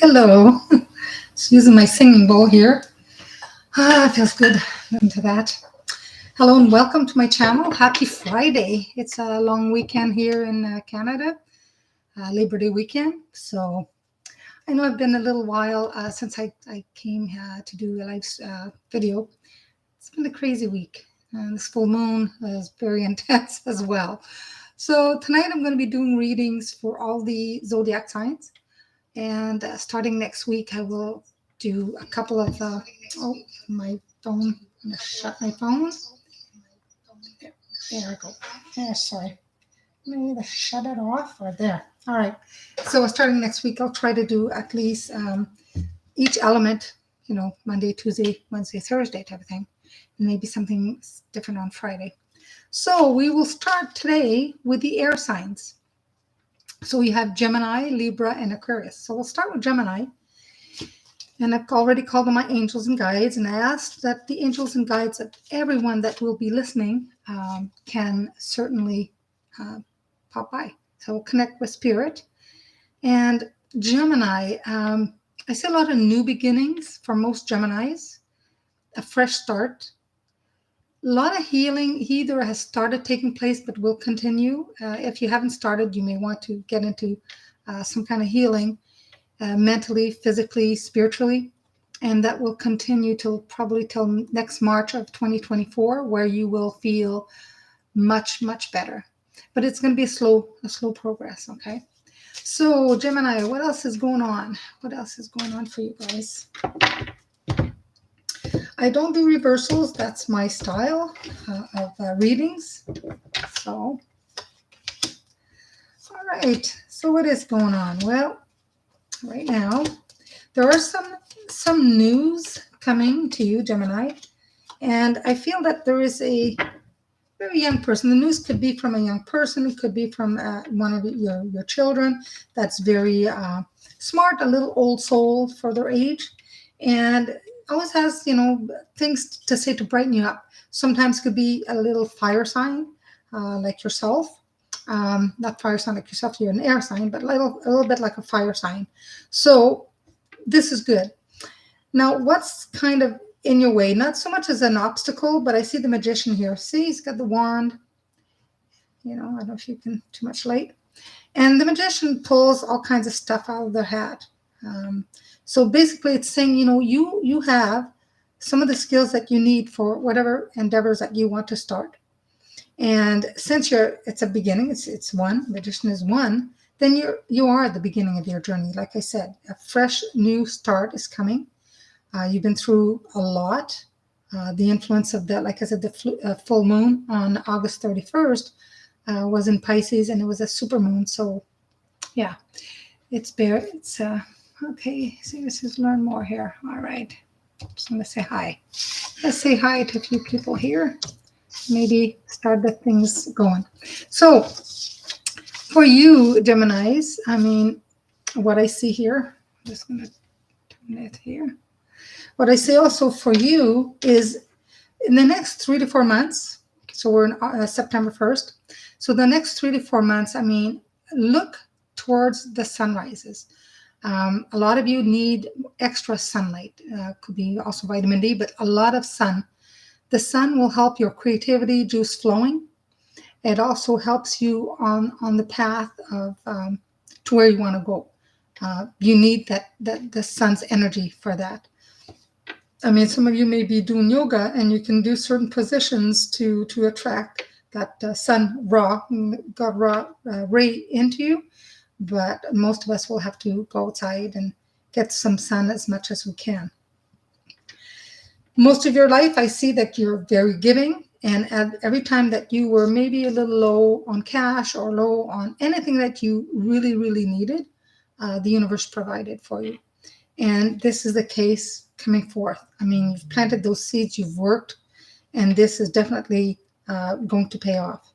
Hello. Just using my singing bowl here. It feels good into that. Hello and welcome to my channel. Happy Friday. It's a long weekend here in Canada, Labor Day weekend. So I know it's been a little while since I came to do a live video. It's been a crazy week. This full moon is very intense as well. So tonight I'm going to be doing readings for all the zodiac signs. And starting next week, I will do a couple of, oh, my phone, I'm going to shut my phone. There we go. Sorry. Maybe to shut it off or there. All right. So starting next week, I'll try to do at least each element, Monday, Tuesday, Wednesday, Thursday type of thing. And maybe something different on Friday. So we will start today with the air signs. So we have Gemini, Libra, and Aquarius. So we'll start with Gemini. And I've already called them my angels and guides. And I asked that the angels and guides of everyone that will be listening can certainly pop by. So we'll connect with spirit. And Gemini, I see a lot of new beginnings for most Geminis, a fresh start. A lot of healing either has started taking place but will continue. If you haven't started, you may want to get into some kind of healing mentally, physically, spiritually. And that will continue probably till next March of 2024, where you will feel much, much better. But it's going to be a slow progress, okay? So Gemini, what else is going on? What else is going on for you guys? I don't do reversals. That's my style of readings. So, all right. So what is going on? Well, right now, there are some news coming to you, Gemini. And I feel that there is a very young person. The news could be from a young person. It could be from one of your children that's very smart, a little old soul for their age. And always has, things to say to brighten you up. Sometimes could be a little fire sign, like yourself. Not fire sign like yourself, you're an air sign, but a little bit like a fire sign. So this is good. Now, what's kind of in your way? Not so much as an obstacle, but I see the magician here. See, he's got the wand. I don't know if you can, too much light. And the magician pulls all kinds of stuff out of their hat. So basically it's saying, you have some of the skills that you need for whatever endeavors that you want to start. And since it's a beginning, it's one, magician is one, then you are at the beginning of your journey. Like I said, a fresh new start is coming. You've been through a lot. The influence of that, like I said, the full moon on August 31st was in Pisces, and it was a super moon. So yeah, it's okay. See, this is learn more here. All right. Just want to say hi. Let's say hi to a few people here. Maybe start the things going. So for you, Geminis, I mean, what I see here, I'm just going to turn it here. What I say also for you is in the next 3 to 4 months, so we're in September 1st. So the next 3 to 4 months, I mean, look towards the sunrises. A lot of you need extra sunlight. Could be also vitamin D, but a lot of sun. The sun will help your creativity juice flowing. It also helps you on the path of to where you want to go. You need the sun's energy for that. I mean, some of you may be doing yoga, and you can do certain positions to attract that sun raw ray into you. But most of us will have to go outside and get some sun as much as we can. Most of your life, I see that you're very giving. And every time that you were maybe a little low on cash or low on anything that you really, really needed, the universe provided for you. And this is the case coming forth. I mean, you've planted those seeds, you've worked, and this is definitely going to pay off.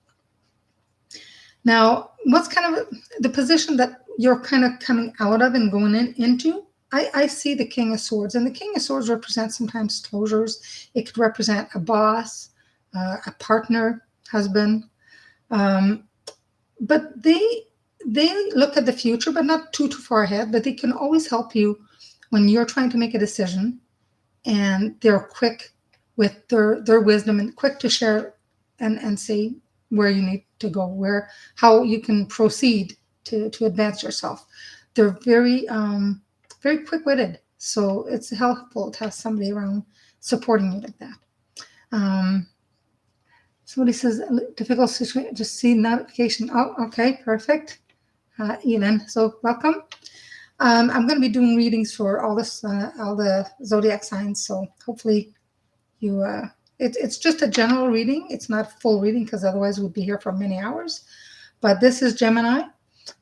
Now, what's kind of the position that you're kind of coming out of and going into? I see the King of Swords, and the King of Swords represents sometimes closures. It could represent a boss, a partner, husband. But they look at the future, but not too far ahead. But they can always help you when you're trying to make a decision, and they're quick with their wisdom and quick to share and say where you need to go, where how you can proceed to advance yourself. They're very quick-witted, so it's helpful to have somebody around supporting you like that. Um, Somebody says difficult situation. Just see notification. Oh, okay, perfect. Elin, so welcome. I'm going to be doing readings for all the zodiac signs. So hopefully you. It's just a general reading. It's not a full reading because otherwise we'd be here for many hours. But this is Gemini,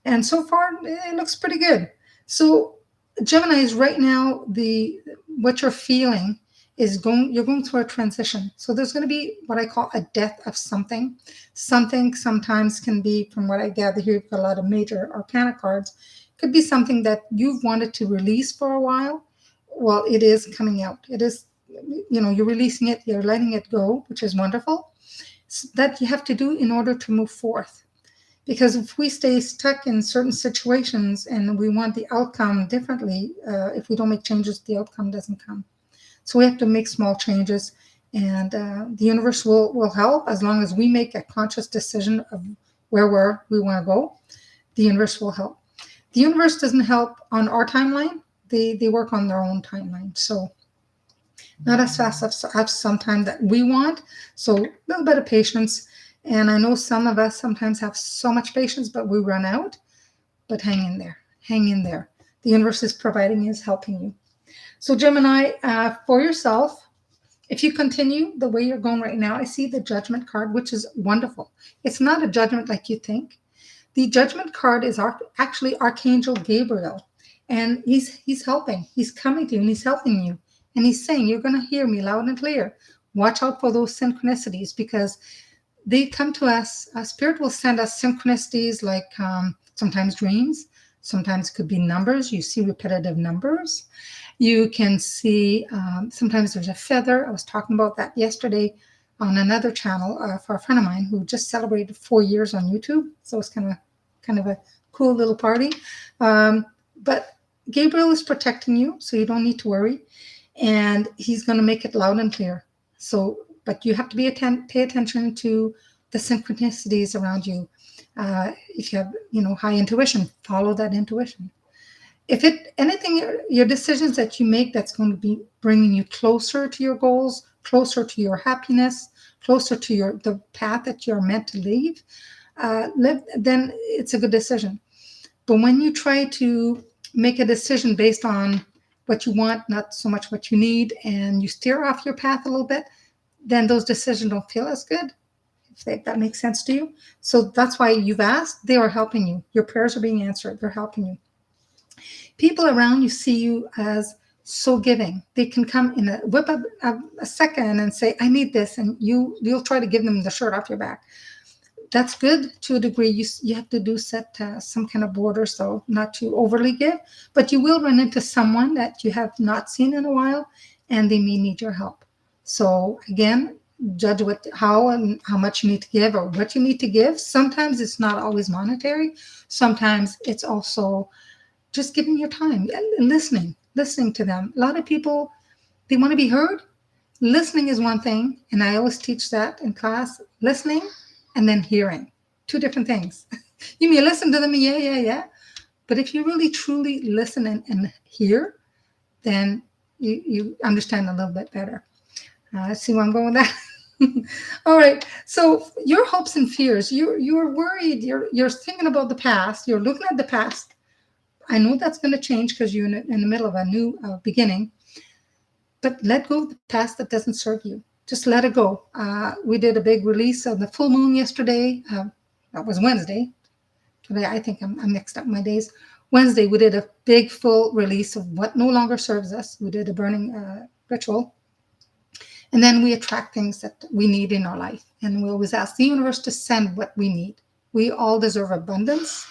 and so far it looks pretty good. So Gemini is right now the what you're feeling is you're going through a transition. So there's going to be what I call a death of something. Something sometimes can be, from what I gather here, you've got a lot of major arcana cards. Could be something that you've wanted to release for a while. Well, it is coming out. It is, you're releasing it, you're letting it go, which is wonderful. That you have to do in order to move forth. Because if we stay stuck in certain situations and we want the outcome differently, if we don't make changes, the outcome doesn't come. So we have to make small changes, and the universe will help as long as we make a conscious decision of where we want to go. The universe will help. The universe doesn't help on our timeline. They work on their own timeline. So not as fast as sometimes that we want. So a little bit of patience. And I know some of us sometimes have so much patience, but we run out. But hang in there. Hang in there. The universe is providing, is helping you. So Gemini, for yourself, if you continue the way you're going right now, I see the Judgment card, which is wonderful. It's not a judgment like you think. The Judgment card is actually Archangel Gabriel, and he's helping. He's coming to you, and he's helping you. And he's saying, you're going to hear me loud and clear. Watch out for those synchronicities, because they come to us. Spirit will send us synchronicities like sometimes dreams, sometimes it could be numbers. You see repetitive numbers. You can see sometimes there's a feather. I was talking about that yesterday on another channel for a friend of mine who just celebrated 4 years on YouTube. So it's kind of a cool little party. But Gabriel is protecting you, so you don't need to worry. And he's going to make it loud and clear. So, but you have to pay attention to the synchronicities around you. If you have, high intuition, follow that intuition. If anything, your decisions that you make that's going to be bringing you closer to your goals, closer to your happiness, closer to the path that you're meant to live, then it's a good decision. But when you try to make a decision based on what you want, not so much what you need, and you steer off your path a little bit, then those decisions don't feel as good, if that makes sense to you. So that's why you've asked. They are helping you. Your prayers are being answered. They're helping you. People around you see you as so giving. They can come in whip up a second and say, I need this, and you'll try to give them the shirt off your back. That's good to a degree. You have to set some kind of border, so not to overly give, but you will run into someone that you have not seen in a while, and they may need your help. So again, judge how much you need to give or what you need to give. Sometimes it's not always monetary. Sometimes it's also just giving your time and listening to them. A lot of people, they want to be heard. Listening is one thing, and I always teach that in class. Listening and then hearing, two different things. You may listen to them, yeah. But if you really truly listen and hear, then you understand a little bit better. See where I'm going with that? All right. So your hopes and fears, you're worried. You're thinking about the past. You're looking at the past. I know that's going to change because you're in the middle of a new beginning. But let go of the past that doesn't serve you. Just let it go. We did a big release of the full moon yesterday. That was Wednesday. Today, I think I'm mixed up my days. Wednesday, we did a big full release of what no longer serves us. We did a burning ritual. And then we attract things that we need in our life. And we always ask the universe to send what we need. We all deserve abundance.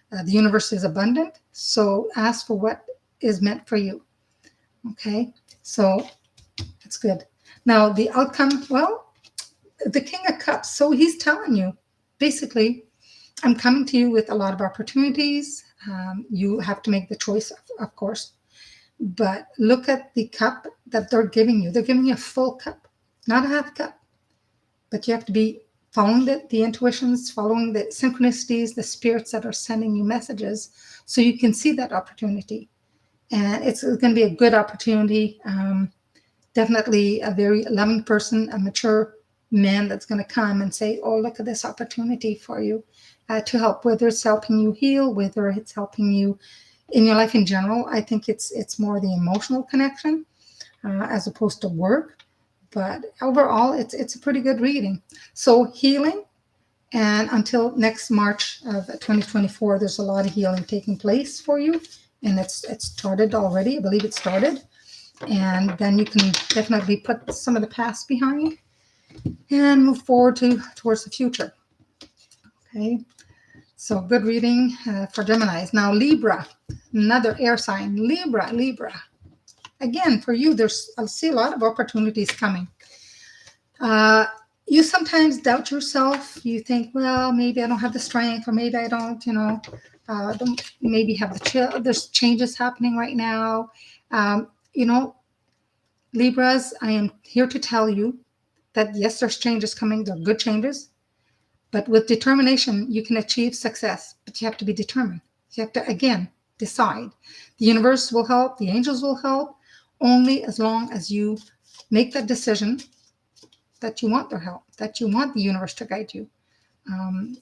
The universe is abundant. So ask for what is meant for you. Okay? So that's good. Now, the outcome, well, the King of Cups. So he's telling you, basically, I'm coming to you with a lot of opportunities. You have to make the choice, of course, but look at the cup that they're giving you. They're giving you a full cup, not a half cup, but you have to be following the intuitions, following the synchronicities, the spirits that are sending you messages so you can see that opportunity. And it's going to be a good opportunity. Definitely a very loving person, a mature man that's going to come and say, oh, look at this opportunity for you to help, whether it's helping you heal, whether it's helping you in your life in general. I think it's more the emotional connection as opposed to work. But overall, it's a pretty good reading. So healing, and until next March of 2024, there's a lot of healing taking place for you, and it's started already. I believe it started, and then you can definitely put some of the past behind and move forward towards the future. Okay, so good reading for Geminis. Now Libra, another air sign. Libra. Again, for you, I see a lot of opportunities coming. You sometimes doubt yourself. You think, well, maybe I don't have the strength, or maybe I don't, don't maybe have there's changes happening right now. You know, Libras, I am here to tell you that yes, there's changes coming. They're good changes. But with determination, you can achieve success. But you have to be determined. You have to, again, decide. The universe will help. The angels will help. Only as long as you make that decision that you want their help, that you want the universe to guide you.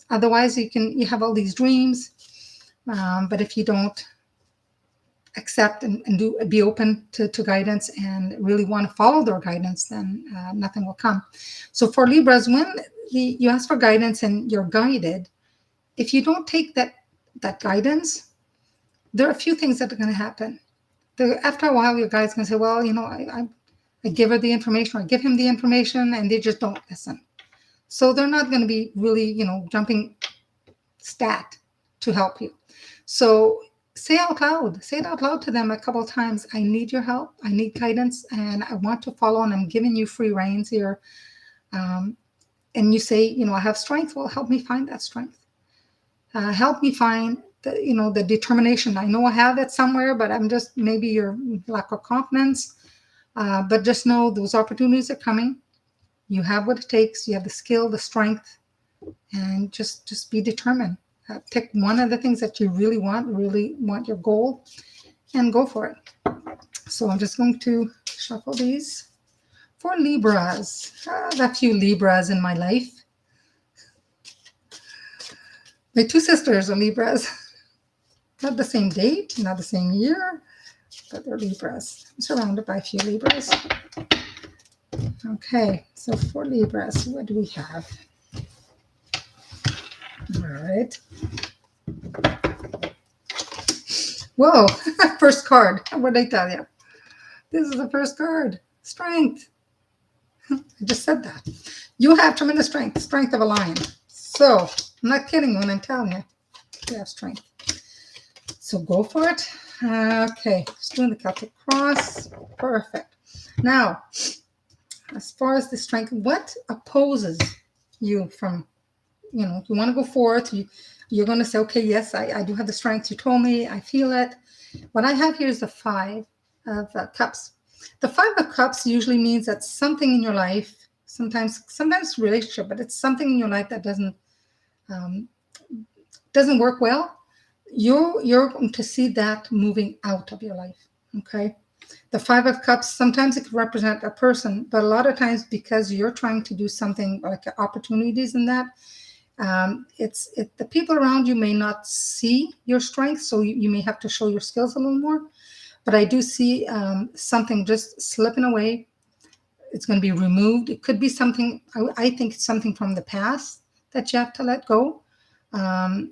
Otherwise, you have all these dreams, but if you don't accept and be open to guidance and really want to follow their guidance, then nothing will come. So for Libras, when you ask for guidance and you're guided, if you don't take that guidance, there are a few things that are going to happen. After a while, your guide's going to say, well, I give her the information, or I give him the information, and they just don't listen. So they're not going to be really, jumping stat to help you. So say it out loud to them a couple of times. I need your help. I need guidance, and I want to follow, and I'm giving you free reins here. And you say, I have strength. Well, help me find that strength. Help me find the determination. I know I have it somewhere, but I'm just maybe your lack of confidence. But just know those opportunities are coming. You have what it takes. You have the skill, the strength, and just be determined. Pick one of the things that you really want your goal, and go for it. So I'm just going to shuffle these for Libras. I have a few Libras in my life. My two sisters are Libras. Not the same date, not the same year, but they're Libras. I'm surrounded by a few Libras. Okay, so for Libras, what do we have? All right. Whoa, first card. What did I tell you? This is the first card. Strength. I just said that. You have tremendous strength of a lion. So, I'm not kidding when I'm telling you. You have strength. So go for it. Okay, just doing the Celtic cross. Perfect. Now, as far as the strength, what opposes you from, you want to go forth. You're going to say, okay, yes, I do have the strength. You told me, I feel it. What I have here is the 5 of Cups. The 5 of Cups usually means that something in your life, sometimes relationship, but it's something in your life that doesn't work well. You're going to see that moving out of your life. Okay. The 5 of Cups, sometimes it can represent a person, but a lot of times because you're trying to do something like opportunities in that, the people around you may not see your strength, so you may have to show your skills a little more. But I do see something just slipping away. It's going to be removed. It could be something, I think it's something from the past that you have to let go. And,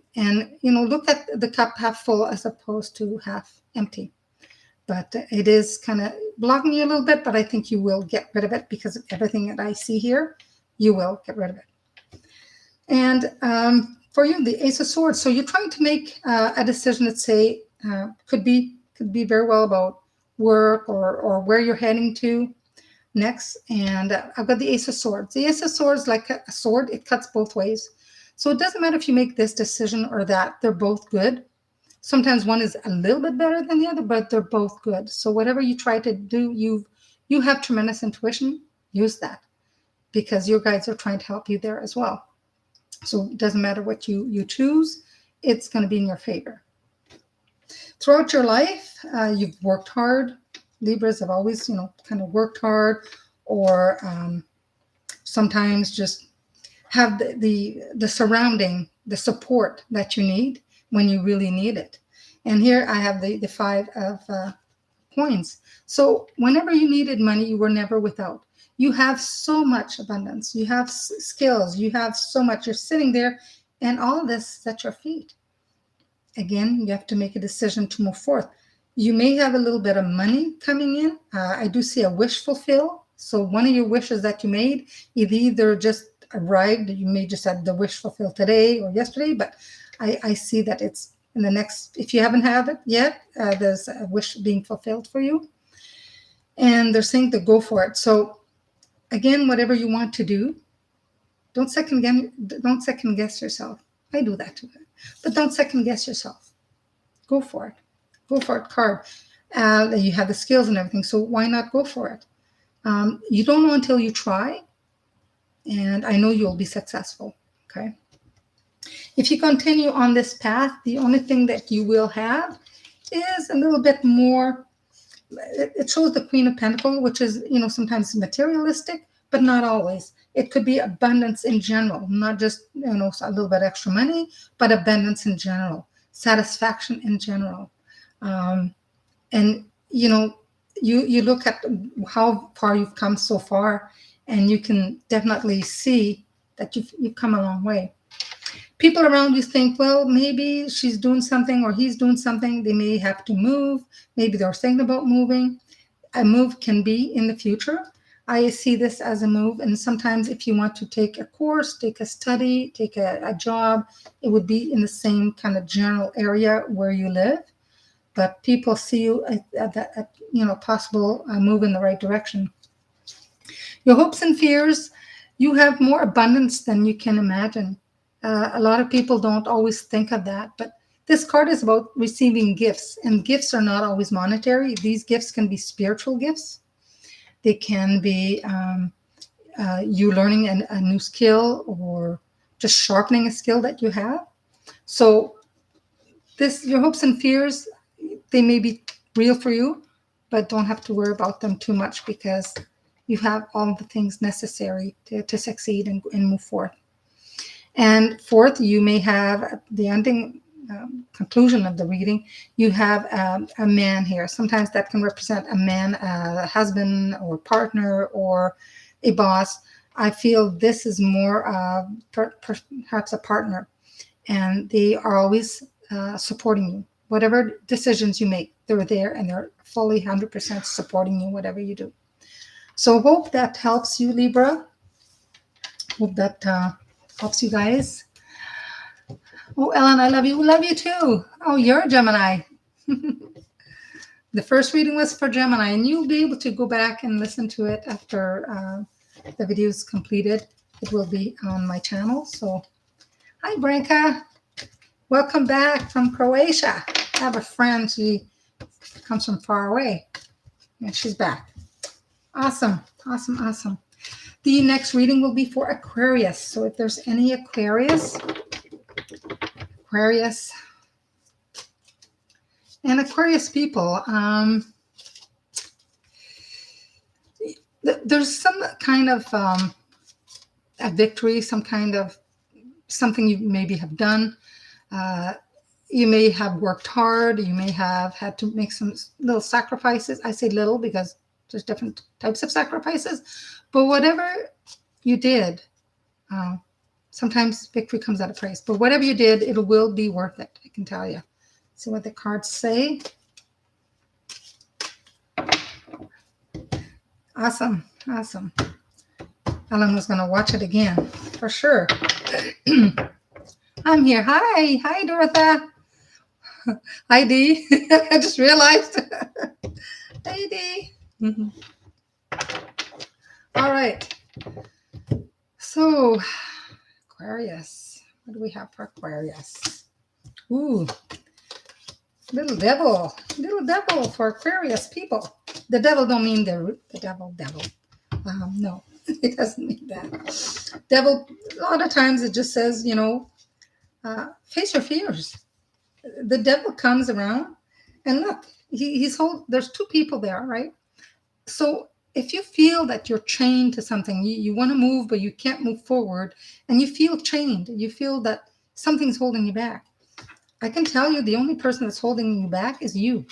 look at the cup half full as opposed to half empty. But it is kind of blocking you a little bit, but I think you will get rid of it because of everything that I see here. You will get rid of it. And for you, the Ace of Swords. So you're trying to make a decision that say could be very well about work or where you're heading to next. And I've got the Ace of Swords. The Ace of Swords, like a sword, it cuts both ways. So it doesn't matter if you make this decision or that, they're both good. Sometimes one is a little bit better than the other, but they're both good. So whatever you try to do, you have tremendous intuition. Use that because your guides are trying to help you there as well. So it doesn't matter what you choose, it's going to be in your favor. Throughout your life, you've worked hard. Libras have always, kind of worked hard, or sometimes just have the surrounding, the support that you need when you really need it. And here I have the five of coins. So whenever you needed money, you were never without. You have so much abundance. You have skills. You have so much. You're sitting there, and all of this is at your feet. Again, you have to make a decision to move forth. You may have a little bit of money coming in. I do see a wish fulfill. So one of your wishes that you made, it either just arrived, you may just had the wish fulfilled today or yesterday, but I see that it's in the next, if you haven't had it yet, there's a wish being fulfilled for you. And they're saying to go for it. So again, whatever you want to do, don't second guess yourself. I do that too. But don't second guess yourself. Go for it. Go for it, card. You have the skills and everything, so why not go for it? You don't know until you try, and I know you'll be successful, okay? If you continue on this path, the only thing that you will have is a little bit more, it shows the Queen of Pentacles, which is, sometimes materialistic, but not always. It could be abundance in general, not just, a little bit extra money, but abundance in general, satisfaction in general. And, you look at how far you've come so far, and you can definitely see that you've come a long way. People around you think, well, maybe she's doing something or he's doing something. They may have to move. Maybe they're thinking about moving. A move can be in the future. I see this as a move. And sometimes if you want to take a course, take a study, take a job, it would be in the same kind of general area where you live. But people see you at possible move in the right direction. Your hopes and fears, you have more abundance than you can imagine. A lot of people don't always think of that, but this card is about receiving gifts, and gifts are not always monetary. These gifts can be spiritual gifts. They can be you learning a new skill, or just sharpening a skill that you have. So your hopes and fears, they may be real for you, but don't have to worry about them too much because you have all the things necessary to succeed and move forth. And fourth, you may have the ending conclusion of the reading. You have a man here. Sometimes that can represent a man, a husband or partner or a boss. I feel this is more perhaps a partner, and they are always supporting you. Whatever decisions you make, they're there and they're fully 100% supporting you, whatever you do. So hope that helps you, Libra. Hope that helps you guys. Oh, Ellen, I love you. Love you too. Oh, you're a Gemini. The first reading was for Gemini, and you'll be able to go back and listen to it after the video is completed. It will be on my channel. So, hi, Branka. Welcome back from Croatia. I have a friend. She comes from far away, and she's back. Awesome. Awesome. Awesome. The next reading will be for Aquarius. So if there's any Aquarius, and Aquarius people, there's some kind of a victory, some kind of something you maybe have done. You may have worked hard. You may have had to make some little sacrifices. I say little because there's different types of sacrifices. But whatever you did, sometimes victory comes out of praise. But whatever you did, it will be worth it, I can tell you. See what the cards say. Awesome. Awesome. Ellen was going to watch it again, for sure. I'm here. Hi. Hi, Dorotha. Hi, Dee. I just realized. Hey, Dee. Mm-hmm. All right. So, Aquarius. What do we have for Aquarius? Ooh, little devil for Aquarius people. The devil don't mean the devil. No, it doesn't mean that. Devil, a lot of times it just says, face your fears. The devil comes around, and look, there's two people there, right? So if you feel that you're chained to something, you want to move, but you can't move forward, and you feel chained, you feel that something's holding you back. I can tell you the only person that's holding you back is you,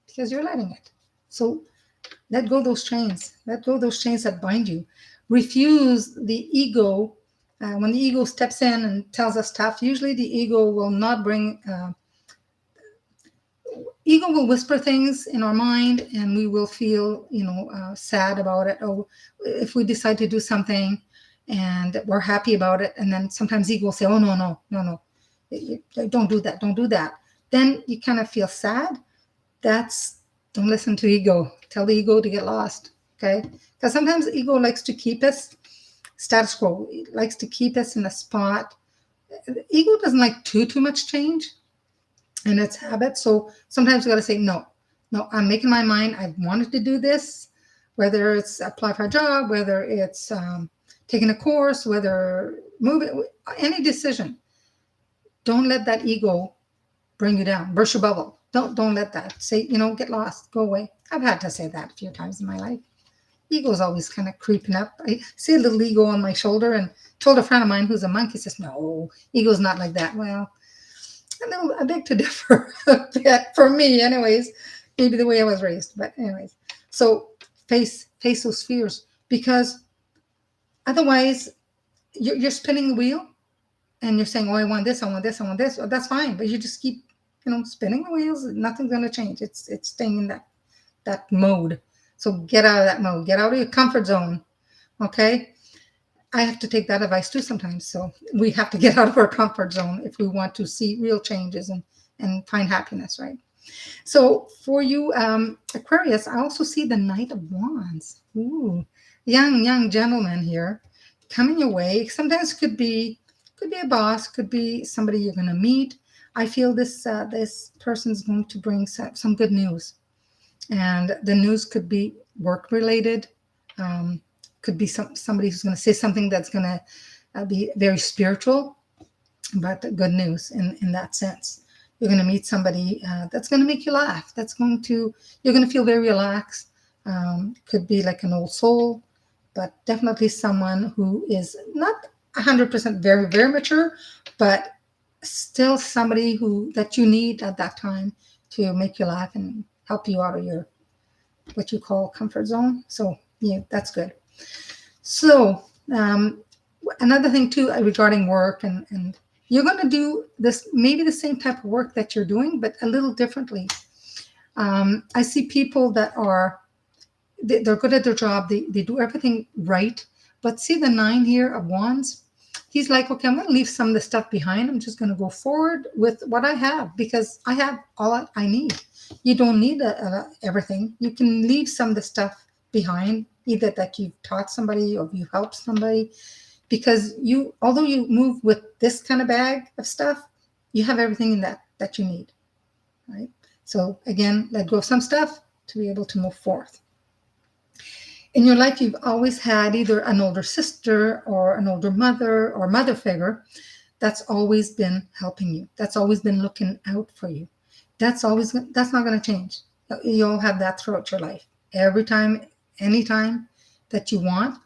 because you're letting it. So let go those chains. Let go those chains that bind you. Refuse the ego. When the ego steps in and tells us stuff, usually the ego will not bring. Ego will whisper things in our mind, and we will feel, sad about it. Or if we decide to do something, and we're happy about it, and then sometimes ego will say, "Oh no, don't do that, don't do that." Then you kind of feel sad. Don't listen to ego. Tell the ego to get lost, okay? Because sometimes ego likes to keep us status quo. It likes to keep us in a spot. Ego doesn't like too much change in its habits. So sometimes we got to say, no, I'm making my mind. I wanted to do this, whether it's apply for a job, whether it's taking a course, whether moving, any decision. Don't let that ego bring you down, burst your bubble. Don't let that say, get lost, go away. I've had to say that a few times in my life. Ego's always kind of creeping up. I see a little ego on my shoulder, and told a friend of mine who's a monk, he says, no, ego's not like that. Well, I beg to differ a bit, for me anyways, maybe the way I was raised, but anyways. So face those fears, because otherwise you're spinning the wheel, and you're saying, oh, I want this, I want this, I want this. Well, that's fine, but you just keep spinning the wheels. Nothing's going to change. It's staying in that mode. So get out of that mode. Get out of your comfort zone. Okay. I have to take that advice too sometimes. So we have to get out of our comfort zone if we want to see real changes and find happiness, right? So for you, Aquarius, I also see the Knight of Wands. Ooh, young gentleman here coming your way. Sometimes could be a boss, could be somebody you're going to meet. I feel this person's going to bring some good news, and the news could be work related. Could be somebody who's going to say something that's going to be very spiritual, but good news in that sense. You're going to meet somebody that's going to make you laugh. You're going to feel very relaxed. Could be like an old soul, but definitely someone who is not 100% very, very mature, but still somebody that you need at that time to make you laugh and help you out of your what you call comfort zone. So yeah, that's good. So another thing too regarding work, and you're going to do this maybe the same type of work that you're doing, but a little differently. I see people that they're good at their job. They do everything right, but see the 9 here of Wands. He's like, okay, I'm going to leave some of the stuff behind. I'm just going to go forward with what I have, because I have all I need. You don't need everything. You can leave some of the stuff behind, either that you've taught somebody or you helped somebody, because although you move with this kind of bag of stuff, you have everything in that you need, right? So again, let go of some stuff to be able to move forth. In your life, you've always had either an older sister or an older mother or mother figure that's always been helping you. That's always been looking out for you. That's not going to change. You'll have that throughout your life. Every time, anytime that you want,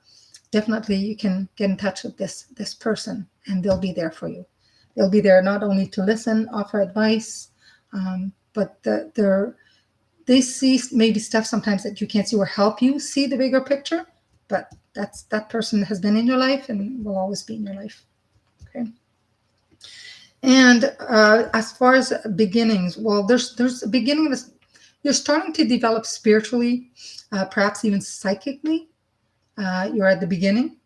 definitely you can get in touch with this person, and they'll be there for you. They'll be there not only to listen, offer advice, but they see maybe stuff sometimes that you can't see, or help you see the bigger picture. But that person has been in your life and will always be in your life. Okay. And as far as beginnings, well, there's a beginning of this. You're starting to develop spiritually, perhaps even psychically. You're at the beginning,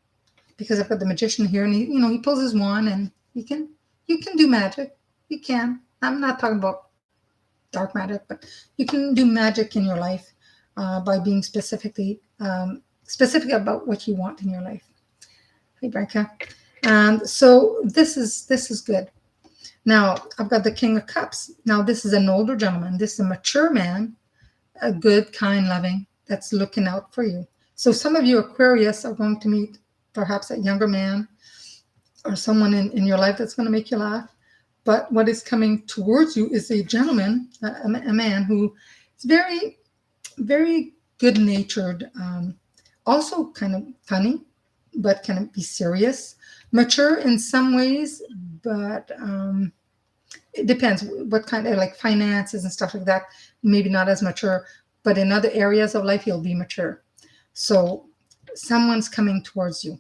because I've got the Magician here, and he pulls his wand, and you can do magic. You can. I'm not talking about dark magic, but you can do magic in your life by being specific about what you want in your life. Hey, Branka. And so this is good. Now I've got the King of Cups. Now this is an older gentleman. This is a mature man, a good, kind, loving, that's looking out for you. So some of you Aquarius are going to meet perhaps a younger man or someone in your life that's going to make you laugh. But what is coming towards you is a gentleman, a man who is very, very good natured, also kind of funny, but can be serious, mature in some ways, but it depends what kind of, like finances and stuff like that, maybe not as mature, but in other areas of life, you'll be mature. So someone's coming towards you,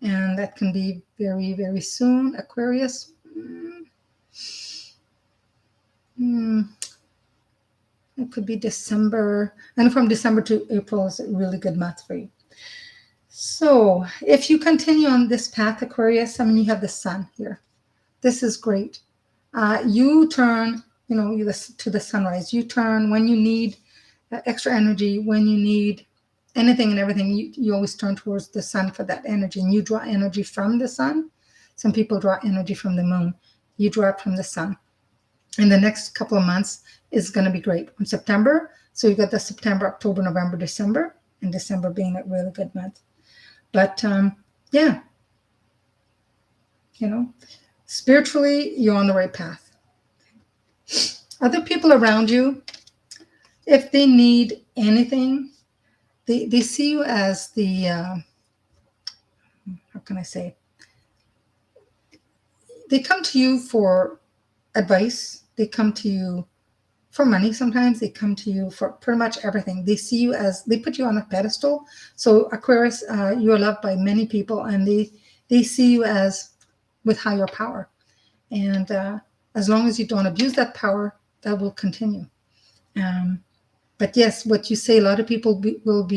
and that can be very, very soon, Aquarius. It could be December, and from December to April is a really good month for you. So if you continue on this path, Aquarius, I mean, you have the sun here. This is great. You turn, to the sunrise. You turn when you need extra energy, when you need anything and everything, you always turn towards the sun for that energy, and you draw energy from the sun. Some people draw energy from the moon. You draw it from the sun. In the next couple of months is going to be great. In September, so you got the September, October, November, December, and December being a really good month. But yeah, spiritually, you're on the right path. Other people around you, if they need anything, they see you as the, how can I say? They come to you for advice. They come to you for money. Sometimes they come to you for pretty much everything. They see you as, they put you on a pedestal. So Aquarius, you are loved by many people, and they see you as with higher power. And as long as you don't abuse that power, that will continue. But yes, what you say, a lot of people will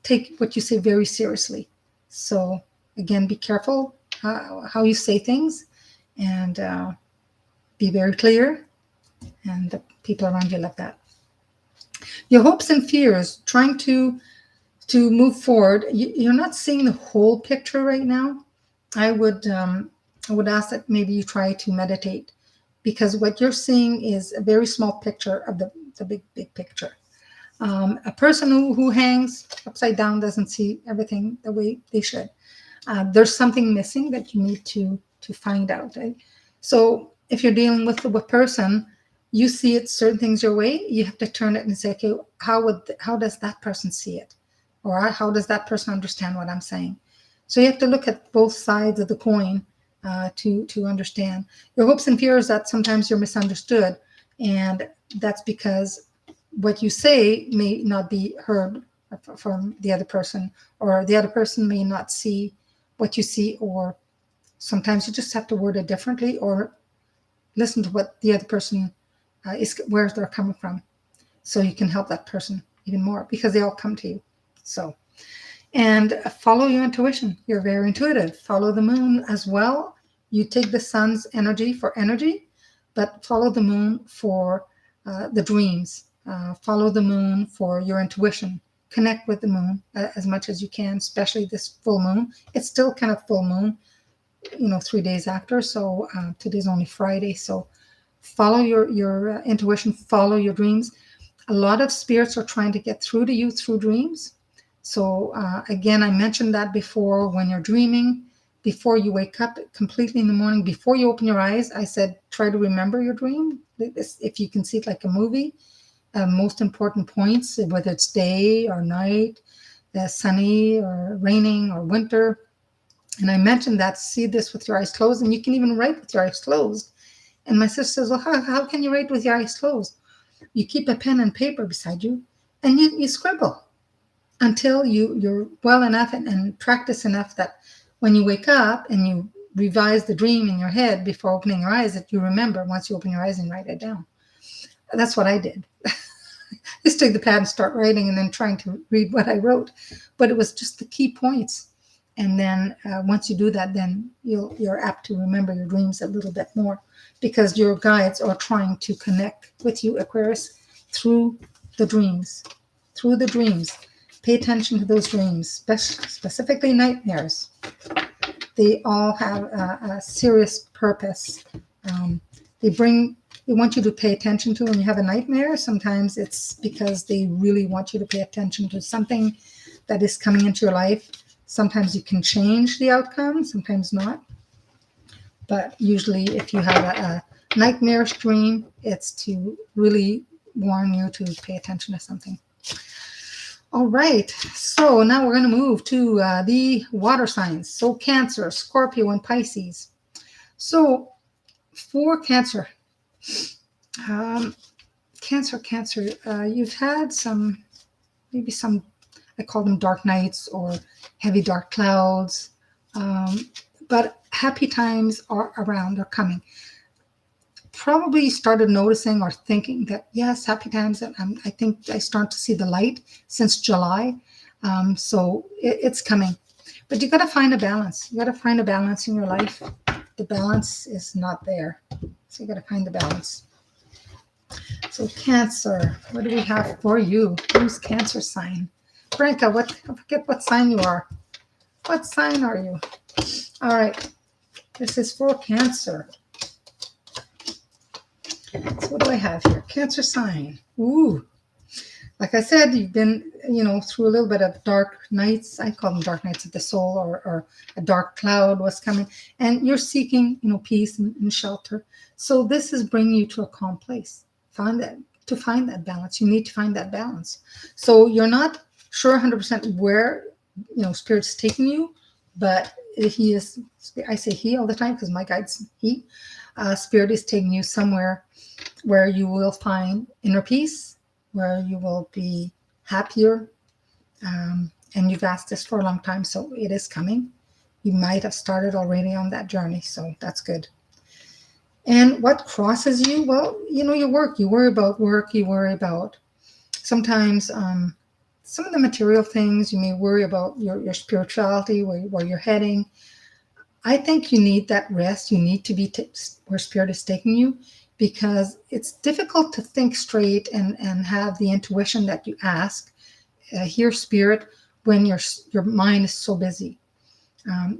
take what you say very seriously. So again, be careful how you say things, and be very clear, and the people around you love that. Your hopes and fears, trying to move forward. You're not seeing the whole picture right now. I would ask that maybe you try to meditate, because what you're seeing is a very small picture of the big picture. A person who hangs upside down doesn't see everything the way they should. There's something missing that you need to find out. Right? So if you're dealing with a person, you see it, certain things your way, you have to turn it and say, okay, how does that person see it? Or how does that person understand what I'm saying? So you have to look at both sides of the coin to understand. Your hopes and fears that sometimes you're misunderstood, and that's because what you say may not be heard from the other person, or the other person may not see what you see, or sometimes you just have to word it differently, or listen to what the other person where they're coming from, so you can help that person even more, because they all come to you. So, and follow your intuition. You're very intuitive. Follow the moon as well. You take the sun's energy for energy, but follow the moon for the dreams. Follow the moon for your intuition. Connect with the moon as much as you can, especially this full moon. It's still kind of full moon, 3 days after. So today's only Friday. So follow your intuition, follow your dreams. A lot of spirits are trying to get through to you through dreams. So again, I mentioned that before, when you're dreaming, before you wake up completely in the morning, before you open your eyes, I said, try to remember your dream. If you can see it like a movie, most important points, whether it's day or night, sunny or raining or winter. And I mentioned that, see this with your eyes closed, and you can even write with your eyes closed. And my sister says, well, how can you write with your eyes closed? You keep a pen and paper beside you, and you scribble until you're well enough and practice enough that when you wake up and you revise the dream in your head before opening your eyes, that you remember once you open your eyes and write it down. That's what I did. Just take the pad and start writing, and then trying to read what I wrote. But it was just the key points. And then once you do that, then you're apt to remember your dreams a little bit more, because your guides are trying to connect with you, Aquarius, through the dreams. Pay attention to those dreams, specifically nightmares. They all have a serious purpose. Um, they want you to pay attention to when you have a nightmare. Sometimes it's because they really want you to pay attention to something that is coming into your life. Sometimes you can change the outcome, sometimes not. But usually, if you have a nightmarish dream, it's to really warn you to pay attention to something. All right, so now we're going to move to the water signs. So Cancer, Scorpio, and Pisces. So for Cancer, Cancer, you've had maybe some, I call them dark nights or heavy dark clouds, but happy times are around, they're coming. Probably started noticing or thinking that, yes, happy times, I think I start to see the light since July. So it's coming. But you got to find a balance. You got to find a balance in your life. The balance is not there. So you got to find the balance. So Cancer, what do we have for you? Who's Cancer sign? Branka, I forget what sign you are. What sign are you? All right. This is for Cancer. So what do I have here? Cancer sign. Ooh. Like I said, you've been, through a little bit of dark nights. I call them dark nights of the soul, or a dark cloud was coming. And you're seeking, peace and shelter. So this is bringing you to a calm place. To find that balance. You need to find that balance. So you're not sure 100% where, Spirit's taking you, but he is, I say he all the time because my guide's he. Spirit is taking you somewhere where you will find inner peace, where you will be happier. And you've asked this for a long time, so it is coming. You might have started already on that journey, so that's good. And what crosses you? Well, your work. You worry about work. You worry about sometimes some of the material things. You may worry about your spirituality, where you're heading. I think you need that rest. You need to be where Spirit is taking you, because it's difficult to think straight and have the intuition that you ask, hear Spirit, when your mind is so busy.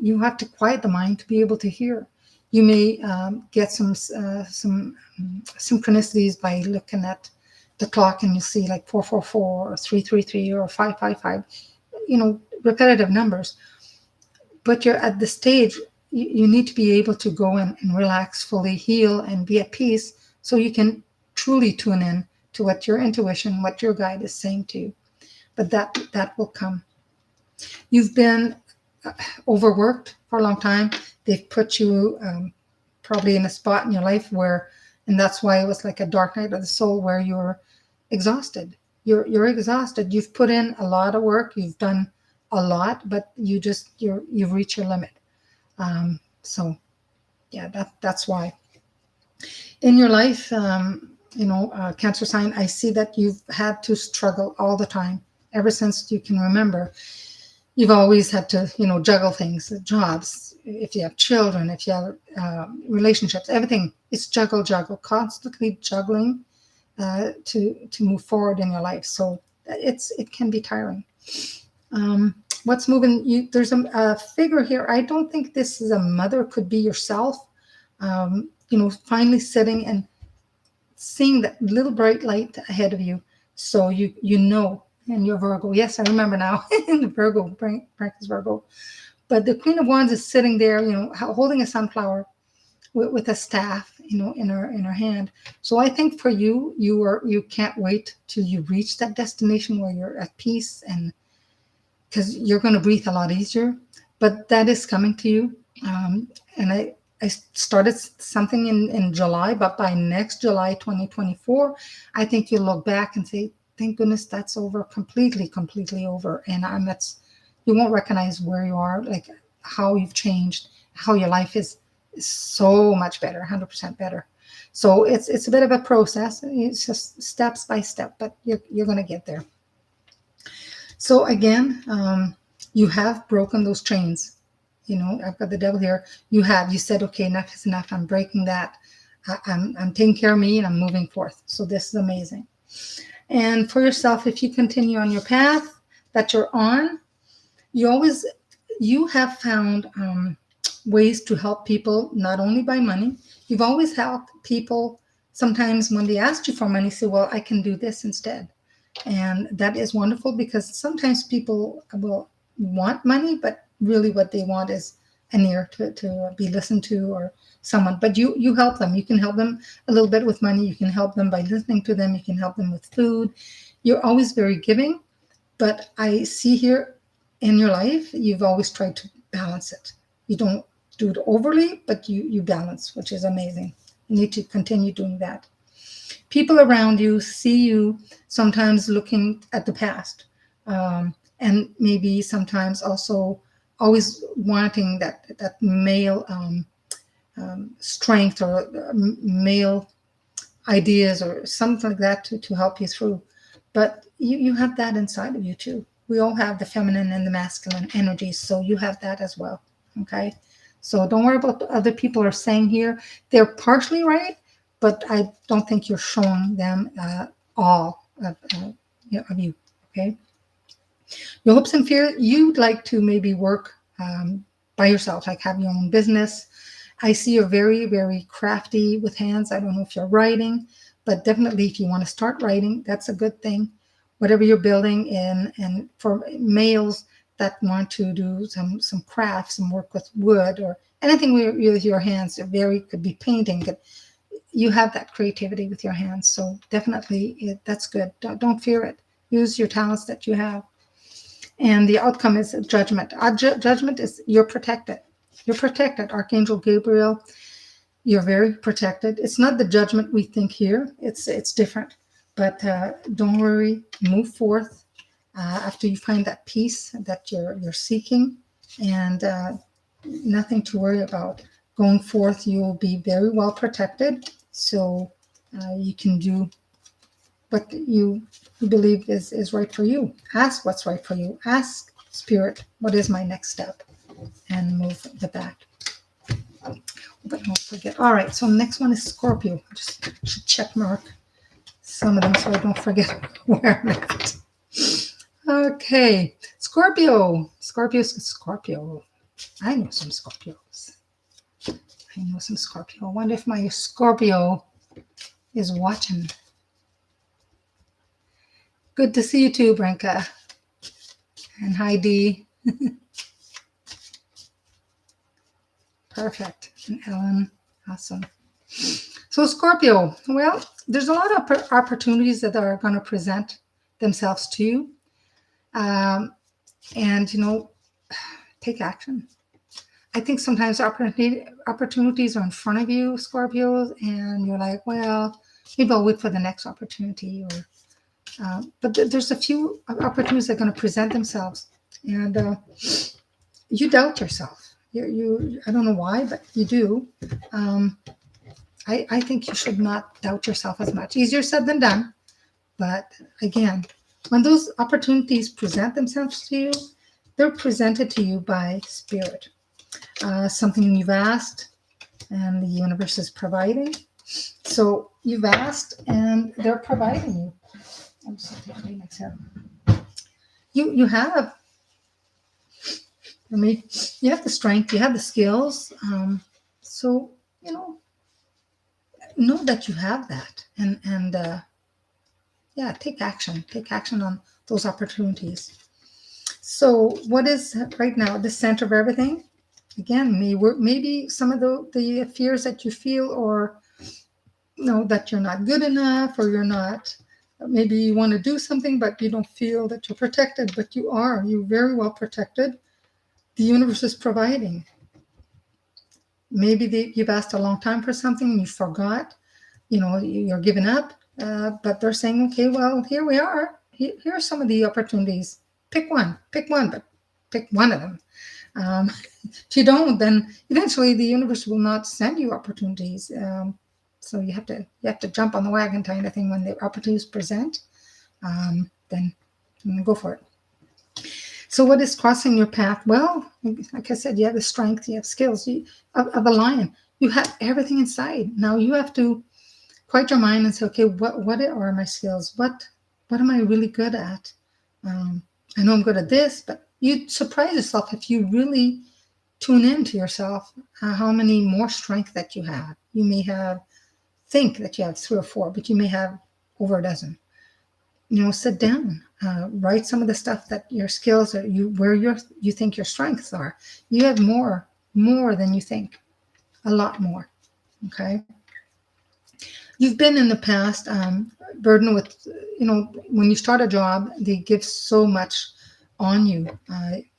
You have to quiet the mind to be able to hear. You may get some synchronicities by looking at the clock, and you see like 444 or 333 or 555, repetitive numbers. But you're at the stage, you need to be able to go and relax, fully heal, and be at peace, so you can truly tune in to what your intuition, what your guide is saying to you. But that will come. You've been overworked for a long time. They've put you probably in a spot in your life and that's why it was like a dark night of the soul, where you're exhausted. You're exhausted. You've put in a lot of work. You've done a lot, but you've reached your limit. So yeah, that's why. In your life, Cancer sign, I see that you've had to struggle all the time ever since you can remember. You've always had to, juggle things, jobs, if you have children, if you have relationships, everything. It's juggle, constantly juggling to move forward in your life. So it can be tiring. What's moving you? There's a figure here. I don't think this is a mother. Could be yourself. Finally sitting and seeing that little bright light ahead of you. So and you're Virgo. Yes, I remember now. The Virgo, practice Virgo. But the Queen of Wands is sitting there, holding a sunflower with a staff, in her hand. So I think for you, you can't wait till you reach that destination where you're at peace, and because you're going to breathe a lot easier. But that is coming to you. And I started something in July, but by next July 2024, I think you'll look back and say, thank goodness that's over, completely over. And you won't recognize where you are, like how you've changed, how your life is so much better, 100% better. So it's a bit of a process. It's just steps by step, but you're going to get there. So again, you have broken those chains. I've got the devil here. You said, okay, enough is enough. I'm breaking that. I'm taking care of me, and I'm moving forth. So this is amazing. And for yourself, if you continue on your path that you're on, you have found ways to help people, not only by money. You've always helped people. Sometimes when they ask you for money, say, well, I can do this instead. And that is wonderful, because sometimes people will want money, but really what they want is an ear to be listened to, or someone. But you help them. You can help them a little bit with money. You can help them by listening to them. You can help them with food. You're always very giving. But I see here in your life, you've always tried to balance it. You don't do it overly, but you balance, which is amazing. You need to continue doing that. People around you see you sometimes looking at the past, and maybe sometimes also always wanting that male strength, or male ideas, or something like that to help you through. But you have that inside of you too. We all have the feminine and the masculine energies, so you have that as well. Okay, so don't worry about what other people are saying here. They're partially right, but I don't think you're showing them all of you. Okay, your hopes and fears. You'd like to maybe work by yourself, like have your own business. I see you're very, very crafty with hands. I don't know if you're writing, but definitely if you want to start writing, that's a good thing. Whatever you're building in, and for males that want to do some crafts, some work with wood, or anything with your hands, could be painting. You have that creativity with your hands, so definitely that's good. Don't fear it. Use your talents that you have. And the outcome is judgment. Judgment is you're protected. You're protected. Archangel Gabriel, you're very protected. It's not the judgment we think here. It's different. But don't worry. Move forth after you find that peace that you're seeking, and nothing to worry about. Going forth, you will be very well protected, so you can do what you believe is right for you. Ask what's right for you. Ask Spirit, what is my next step? And move with that. But don't forget. All right, so next one is Scorpio. I just should check mark some of them so I don't forget where I'm at. Okay, Scorpio. Scorpio. I know some Scorpios. I wonder if my Scorpio is watching. Good to see you too, Branka. And Heidi. Perfect. And Ellen. Awesome. So Scorpio, well, there's a lot of opportunities that are going to present themselves to you. And, take action. I think sometimes opportunities are in front of you, Scorpios, and you're like, well, maybe I'll wait for the next opportunity. But there's a few opportunities that are going to present themselves, and you doubt yourself. I don't know why, but you do. I think you should not doubt yourself as much. Easier said than done. But again, when those opportunities present themselves to you, they're presented to you by Spirit. Something you've asked, and the universe is providing. So you've asked, and they're providing you. I'm just taking my exhale. You have. You have the strength. You have the skills. So know that you have that, and take action. Take action on those opportunities. So what is right now the center of everything? Again, maybe some of the fears that you feel, or that you're not good enough, or you're not. Maybe you want to do something, but you don't feel that you're protected. But you are. You're very well protected. The universe is providing. Maybe you've asked a long time for something and you forgot. You're giving up. But they're saying, okay, well, here we are. Here are some of the opportunities. Pick one, but pick one of them. If you don't, then eventually the universe will not send you opportunities. So you have to jump on the wagon kind of thing when the opportunities present. Then go for it. So what is crossing your path? Well, like I said, you have the strength, you have skills of a lion. You have everything inside. Now you have to quiet your mind and say, okay, what are my skills? What am I really good at? I know I'm good at this, but you'd surprise yourself if you really tune into yourself, how many more strength that you have. You may think that you have 3 or 4, but you may have over a dozen. Sit down, write some of the stuff that your skills are, where you think your strengths are. You have more than you think, a lot more. Okay. You've been in the past burdened with, when you start a job, they give so much on you.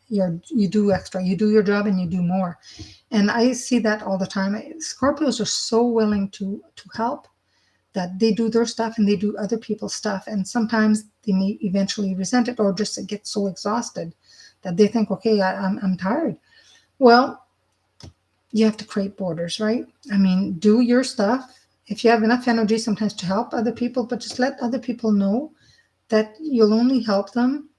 You do extra, you do your job and you do more. And I see that all the time. Scorpios are so willing to help that they do their stuff and they do other people's stuff. And sometimes they may eventually resent it or just get so exhausted that they think, okay, I'm tired. Well, you have to create borders, right? I mean, do your stuff. If you have enough energy sometimes to help other people, but just let other people know that you'll only help them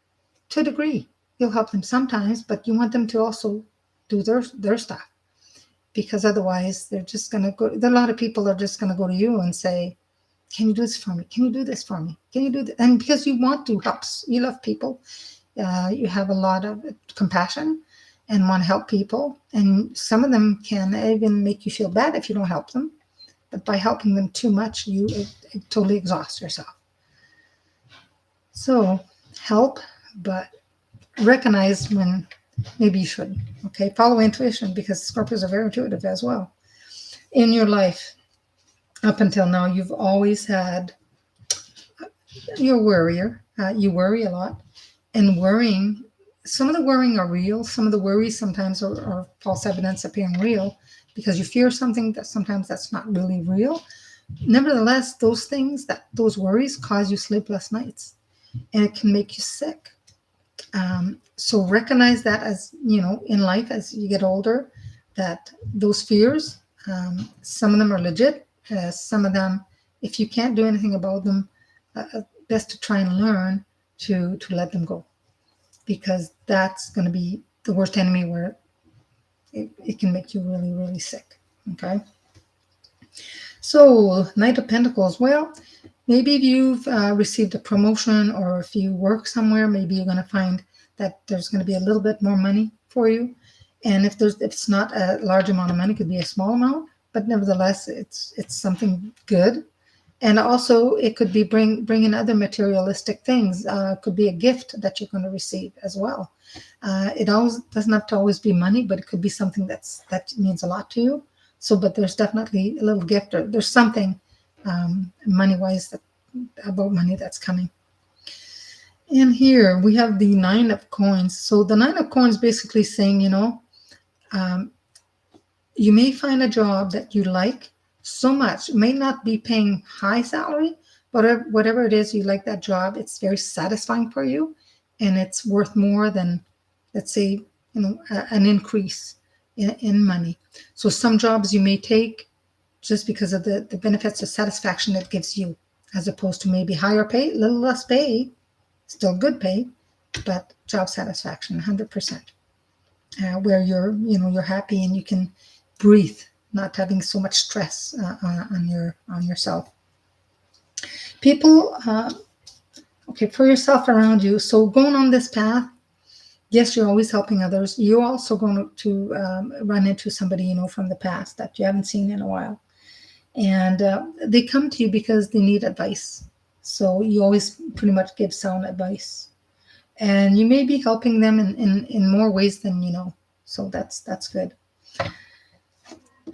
to a degree. You'll help them sometimes, but you want them to also do their stuff, because otherwise they're just going to go. A lot of people are just going to go to you and say, can you do this for me? Can you do this for me? Can you do that? And because you want to help, you love people, you have a lot of compassion and want to help people. And some of them can even make you feel bad if you don't help them. But by helping them too much, you totally exhaust yourself. So help, but recognize when maybe you shouldn't. Okay, follow intuition, because Scorpios are very intuitive as well. In your life, up until now, you've always had, you're a worrier. You worry a lot. And worrying, some of the worrying are real. Some of the worries sometimes are false evidence appearing real, because you fear something that sometimes that's not really real. Nevertheless, those things, those worries cause you sleepless nights, and it can make you sick. So recognize that, as in life, as you get older, that those fears, some of them are legit. Some of them, if you can't do anything about them, best to try and learn to let them go, because that's going to be the worst enemy, where it can make you really, really sick. Okay. So Knight of Pentacles. Well, maybe if you've received a promotion, or if you work somewhere, maybe you're going to find that there's going to be a little bit more money for you. And if it's not a large amount of money, it could be a small amount, but nevertheless, it's something good. And also, it could be bringing other materialistic things. It could be a gift that you're going to receive as well. It always doesn't have to always be money, but it could be something that means a lot to you. So, but there's definitely a little gift, or there's something money-wise about money that's coming. And here we have the 9 of Coins. So the 9 of Coins basically saying, you may find a job that you like so much. It may not be paying high salary, but whatever it is, you like that job. It's very satisfying for you, and it's worth more than, let's say, an increase in money. So some jobs you may take just because of the benefits of satisfaction it gives you, as opposed to maybe higher pay, a little less pay, still good pay, but job satisfaction, 100%, where you're happy and you can breathe, not having so much stress on yourself. People, for yourself around you. So going on this path, yes, you're always helping others. You're also going to run into somebody, from the past that you haven't seen in a while. And they come to you because they need advice. So you always pretty much give sound advice. And you may be helping them in more ways than you know. So that's good.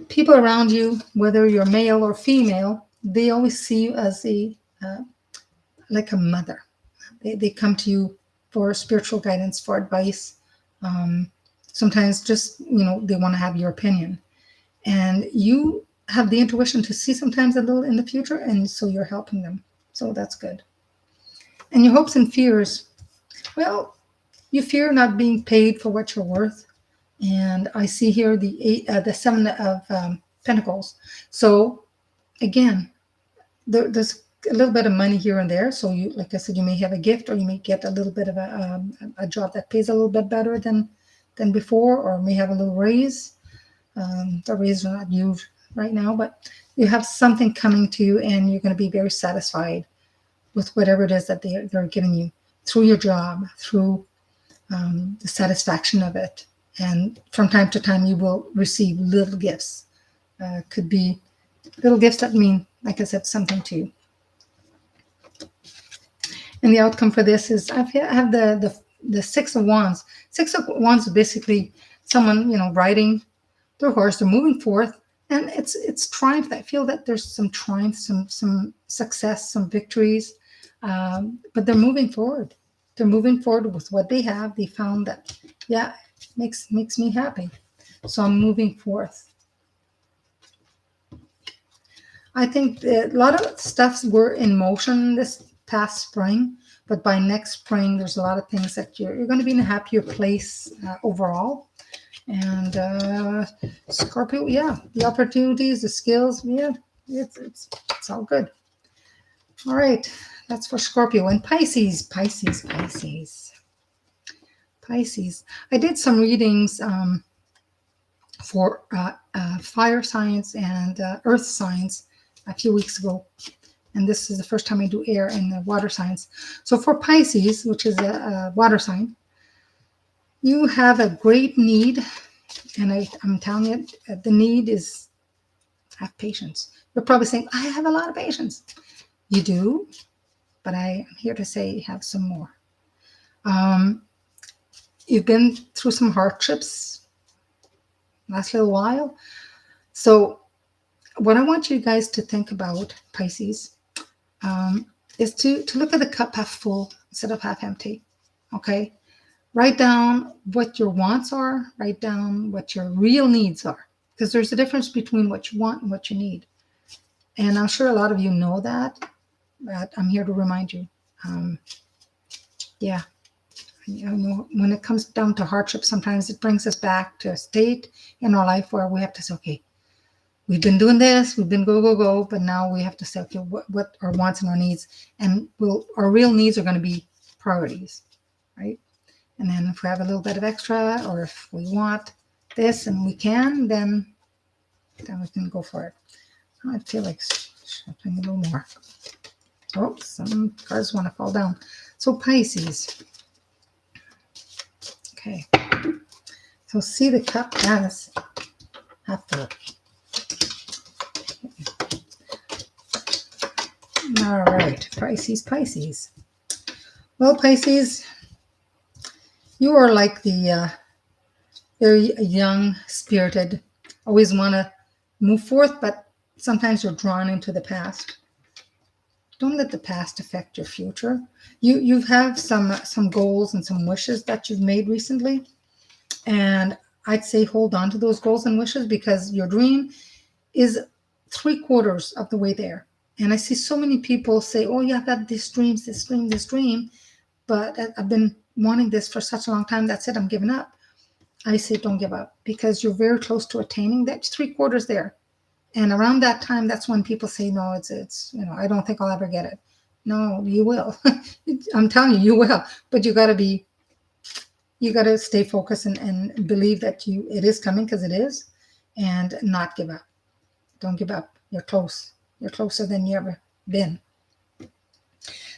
People around you, whether you're male or female, they always see you as like a mother. They come to you for spiritual guidance, for advice. Sometimes just, they want to have your opinion. And you have the intuition to see sometimes a little in the future, and so you're helping them. So that's good. And your hopes and fears. Well, you fear not being paid for what you're worth. And I see here the 7 of Pentacles. So again, there's a little bit of money here and there. So you, like I said, you may have a gift, or you may get a little bit of a job that pays a little bit better than before, or may have a little raise. The raise are not huge right now, but you have something coming to you, and you're going to be very satisfied with whatever it is that they're giving you through your job, through the satisfaction of it. And from time to time, you will receive little gifts. Could be little gifts that mean, like I said, something to you. And the outcome for this is I have the Six of Wands. Six of Wands is basically someone, riding their horse. They're moving forth, and it's triumph. I feel that there's some triumph, some success, some victories, but they're moving forward. They're moving forward with what they have. They found that, yeah, makes me happy. So I'm moving forth. I think a lot of stuffs were in motion this past spring, but by next spring, there's a lot of things that you're going to be in a happier place overall. And Scorpio, yeah, the opportunities, the skills, yeah, it's all good. All right, that's for Scorpio. And Pisces. I did some readings for fire signs and earth signs a few weeks ago. And this is the first time I do air and the water signs. So for Pisces, which is a water sign, you have a great need. And I'm telling you, the need is have patience. You're probably saying, I have a lot of patience. You do, but I am here to say have some more. You've been through some hardships last little while. So what I want you guys to think about, Pisces, is to look at the cup half full instead of half empty. Okay? Write down what your wants are. Write down what your real needs are. Because there's a difference between what you want and what you need. And I'm sure a lot of you know that, but I'm here to remind you. Yeah. When it comes down to hardship, sometimes it brings us back to a state in our life where we have to say, okay, we've been doing this, we've been go, but now we have to say, okay, what our wants and our needs, and our real needs are going to be priorities, right? And then if we have a little bit of extra, or if we want this and we can, then we can go for it. I feel like shuffling a little more. Oh, some cards want to fall down. So Pisces. Okay. So see the cup as half full. All right, Pisces. Well, Pisces, you are like the very young, spirited, always want to move forth, but sometimes you're drawn into the past. Don't let the past affect your future. You have some goals and some wishes that you've made recently, and I'd say hold on to those goals and wishes because your dream is 3/4 of the way there. And I see so many people say, "Oh, yeah, I've got this dream, but I've been wanting this for such a long time. That's it. I'm giving up." I say, don't give up because you're very close to attaining that 3/4 there. And around that time, that's when people say, no, it's I don't think I'll ever get it. No, you will. I'm telling you, you will. But you got to stay focused and believe that it is coming because it is, and not give up. Don't give up. You're close. You're closer than you ever been.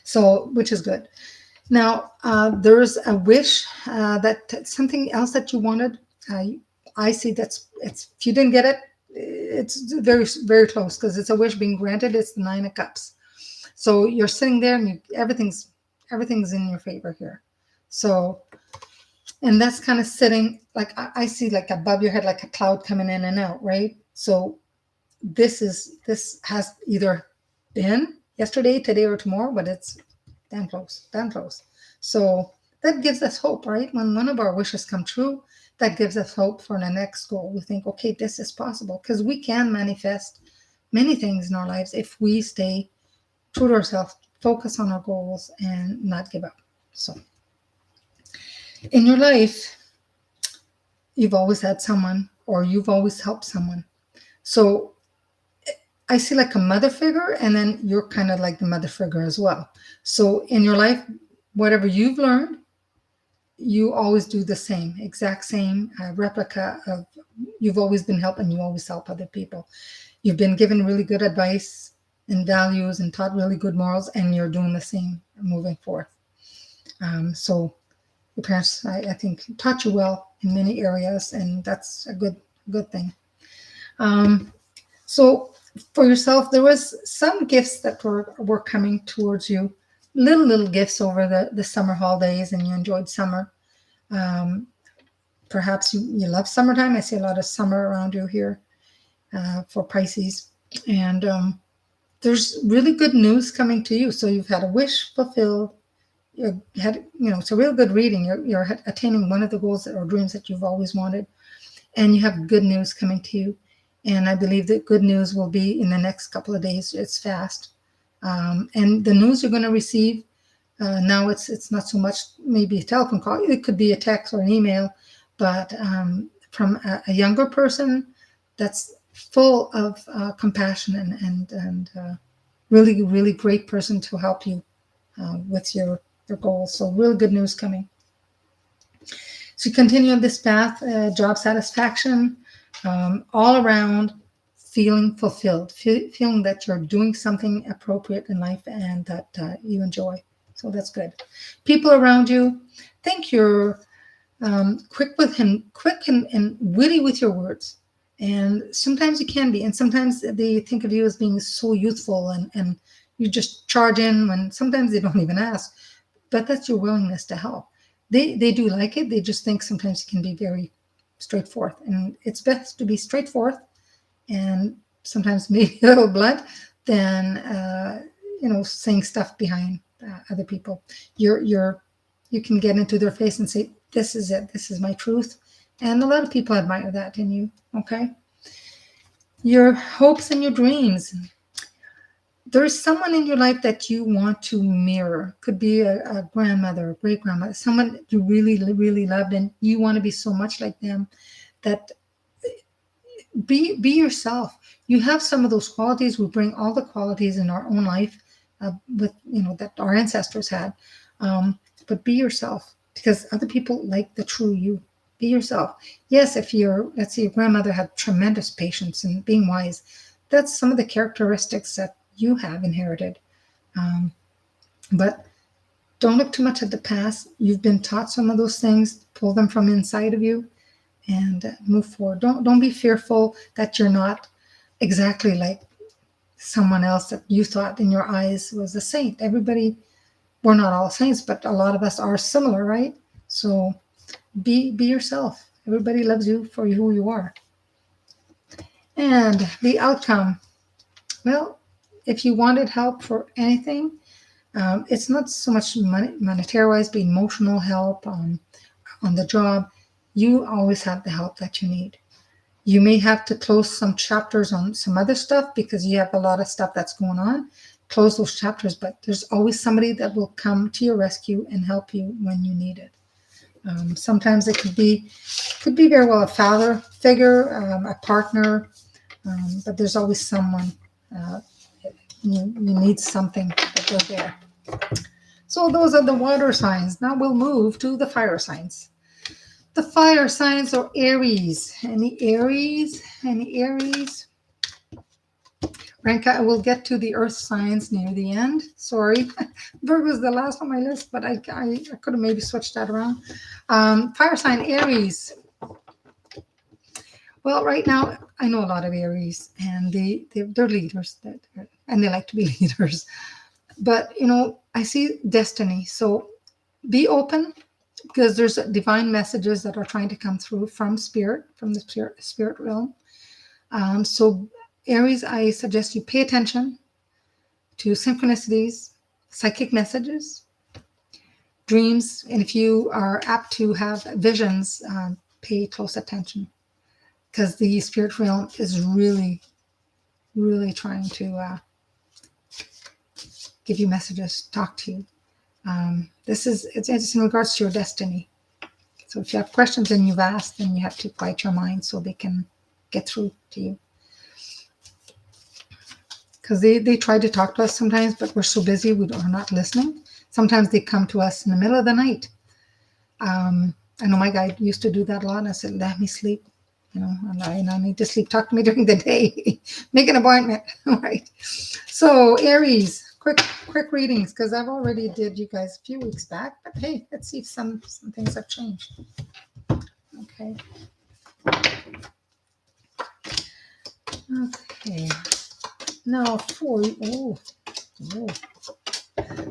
So, which is good. Now, there's a wish that something else that you wanted. I see if you didn't get it, it's very, very close because it's a wish being granted. It's the 9 of Cups. So you're sitting there and everything's in your favor here. So, and that's kind of sitting like I see like above your head, like a cloud coming in and out, right? So this has either been yesterday, today, or tomorrow, but it's damn close. So that gives us hope, right? When one of our wishes come true, that gives us hope for the next goal. We think, okay, this is possible because we can manifest many things in our lives if we stay true to ourselves, focus on our goals, and not give up. So in your life, you've always had someone or you've always helped someone. So I see like a mother figure, and then you're kind of like the mother figure as well. So in your life, whatever you've learned, you always do the same, exact same replica of you've always been helping, you always help other people. You've been given really good advice and values and taught really good morals, and you're doing the same moving forth. So your parents, I think, taught you well, in many areas, and that's a good thing. Um, so for yourself, there was some gifts that were coming towards you, little gifts over the summer holidays, and you enjoyed summer. Um, Perhaps you love summertime. I see a lot of summer around you here for Pisces, and there's really good news coming to you. So you've had a wish fulfilled. You had, it's a real good reading. You're attaining one of the goals or dreams that you've always wanted, and you have good news coming to you. And I believe that good news will be in the next couple of days. It's fast, and the news you're going to receive now, it's not so much maybe a telephone call. It could be a text or an email, but from a younger person that's full of compassion and really great person to help you with your goals. So real good news coming. So you continue on this path, job satisfaction, all around feeling fulfilled, feeling that you're doing something appropriate in life and that you enjoy. So that's good. People around you, think you're quick and witty with your words. And sometimes you can be, and sometimes they think of you as being so youthful and you just charge in when sometimes they don't even ask. But that's your willingness to help. They do like it. They just think sometimes you can be very straightforward. And it's best to be straightforward and sometimes maybe a little blunt than saying stuff behind other people. You can get into their face and say, this is it, this is my truth. And a lot of people admire that in you. Okay. Your hopes and your dreams. There's someone in your life that you want to mirror. Could be a grandmother, a great grandmother, someone you really loved, and you want to be so much like them. That be yourself. You have some of those qualities. We bring all the qualities in our own life with that our ancestors had. But be yourself, because other people like the true you. Be yourself. Yes, if let's say your grandmother had tremendous patience and being wise, that's some of the characteristics that you have inherited. But don't look too much at the past. You've been taught some of those things. Pull them from inside of you and move forward. Don't be fearful that you're not exactly like someone else that you thought in your eyes was a saint. Everybody, we're not all saints, but a lot of us are similar, right? So be yourself. Everybody loves you for who you are. And the outcome. Well, if you wanted help for anything, it's not so much monetary wise, but emotional help on the job. You always have the help that you need. You may have to close some chapters on some other stuff because you have a lot of stuff that's going on. Close those chapters, but there's always somebody that will come to your rescue and help you when you need it. Sometimes it could be very well a father figure, a partner, but there's always someone. You need something that they're there. So those are the water signs. Now we'll move to the fire signs. The fire signs are Aries. Any Aries? Ranka, I will get to the earth signs near the end. Sorry. Virgo is the last on my list, but I could have maybe switched that around. Fire sign Aries. Well, right now, I know a lot of Aries, and they're leaders, and they like to be leaders. But, I see destiny. So be open, because there's divine messages that are trying to come through from the spirit realm. So Aries, I suggest you pay attention to synchronicities, psychic messages, dreams, and if you are apt to have visions, pay close attention, because the spirit realm is really trying to give you messages, talk to you. It's in regards to your destiny. So if you have questions and you've asked, then you have to quiet your mind so they can get through to you. Because they try to talk to us sometimes, but we're so busy we are not listening. Sometimes they come to us in the middle of the night. I know my guy used to do that a lot, and I said, let me sleep. I need to sleep. Talk to me during the day. Make an appointment. All right. So Aries, quick readings, because I've already did you guys a few weeks back. But hey, let's see if some things have changed. Okay. Okay. Now for oh.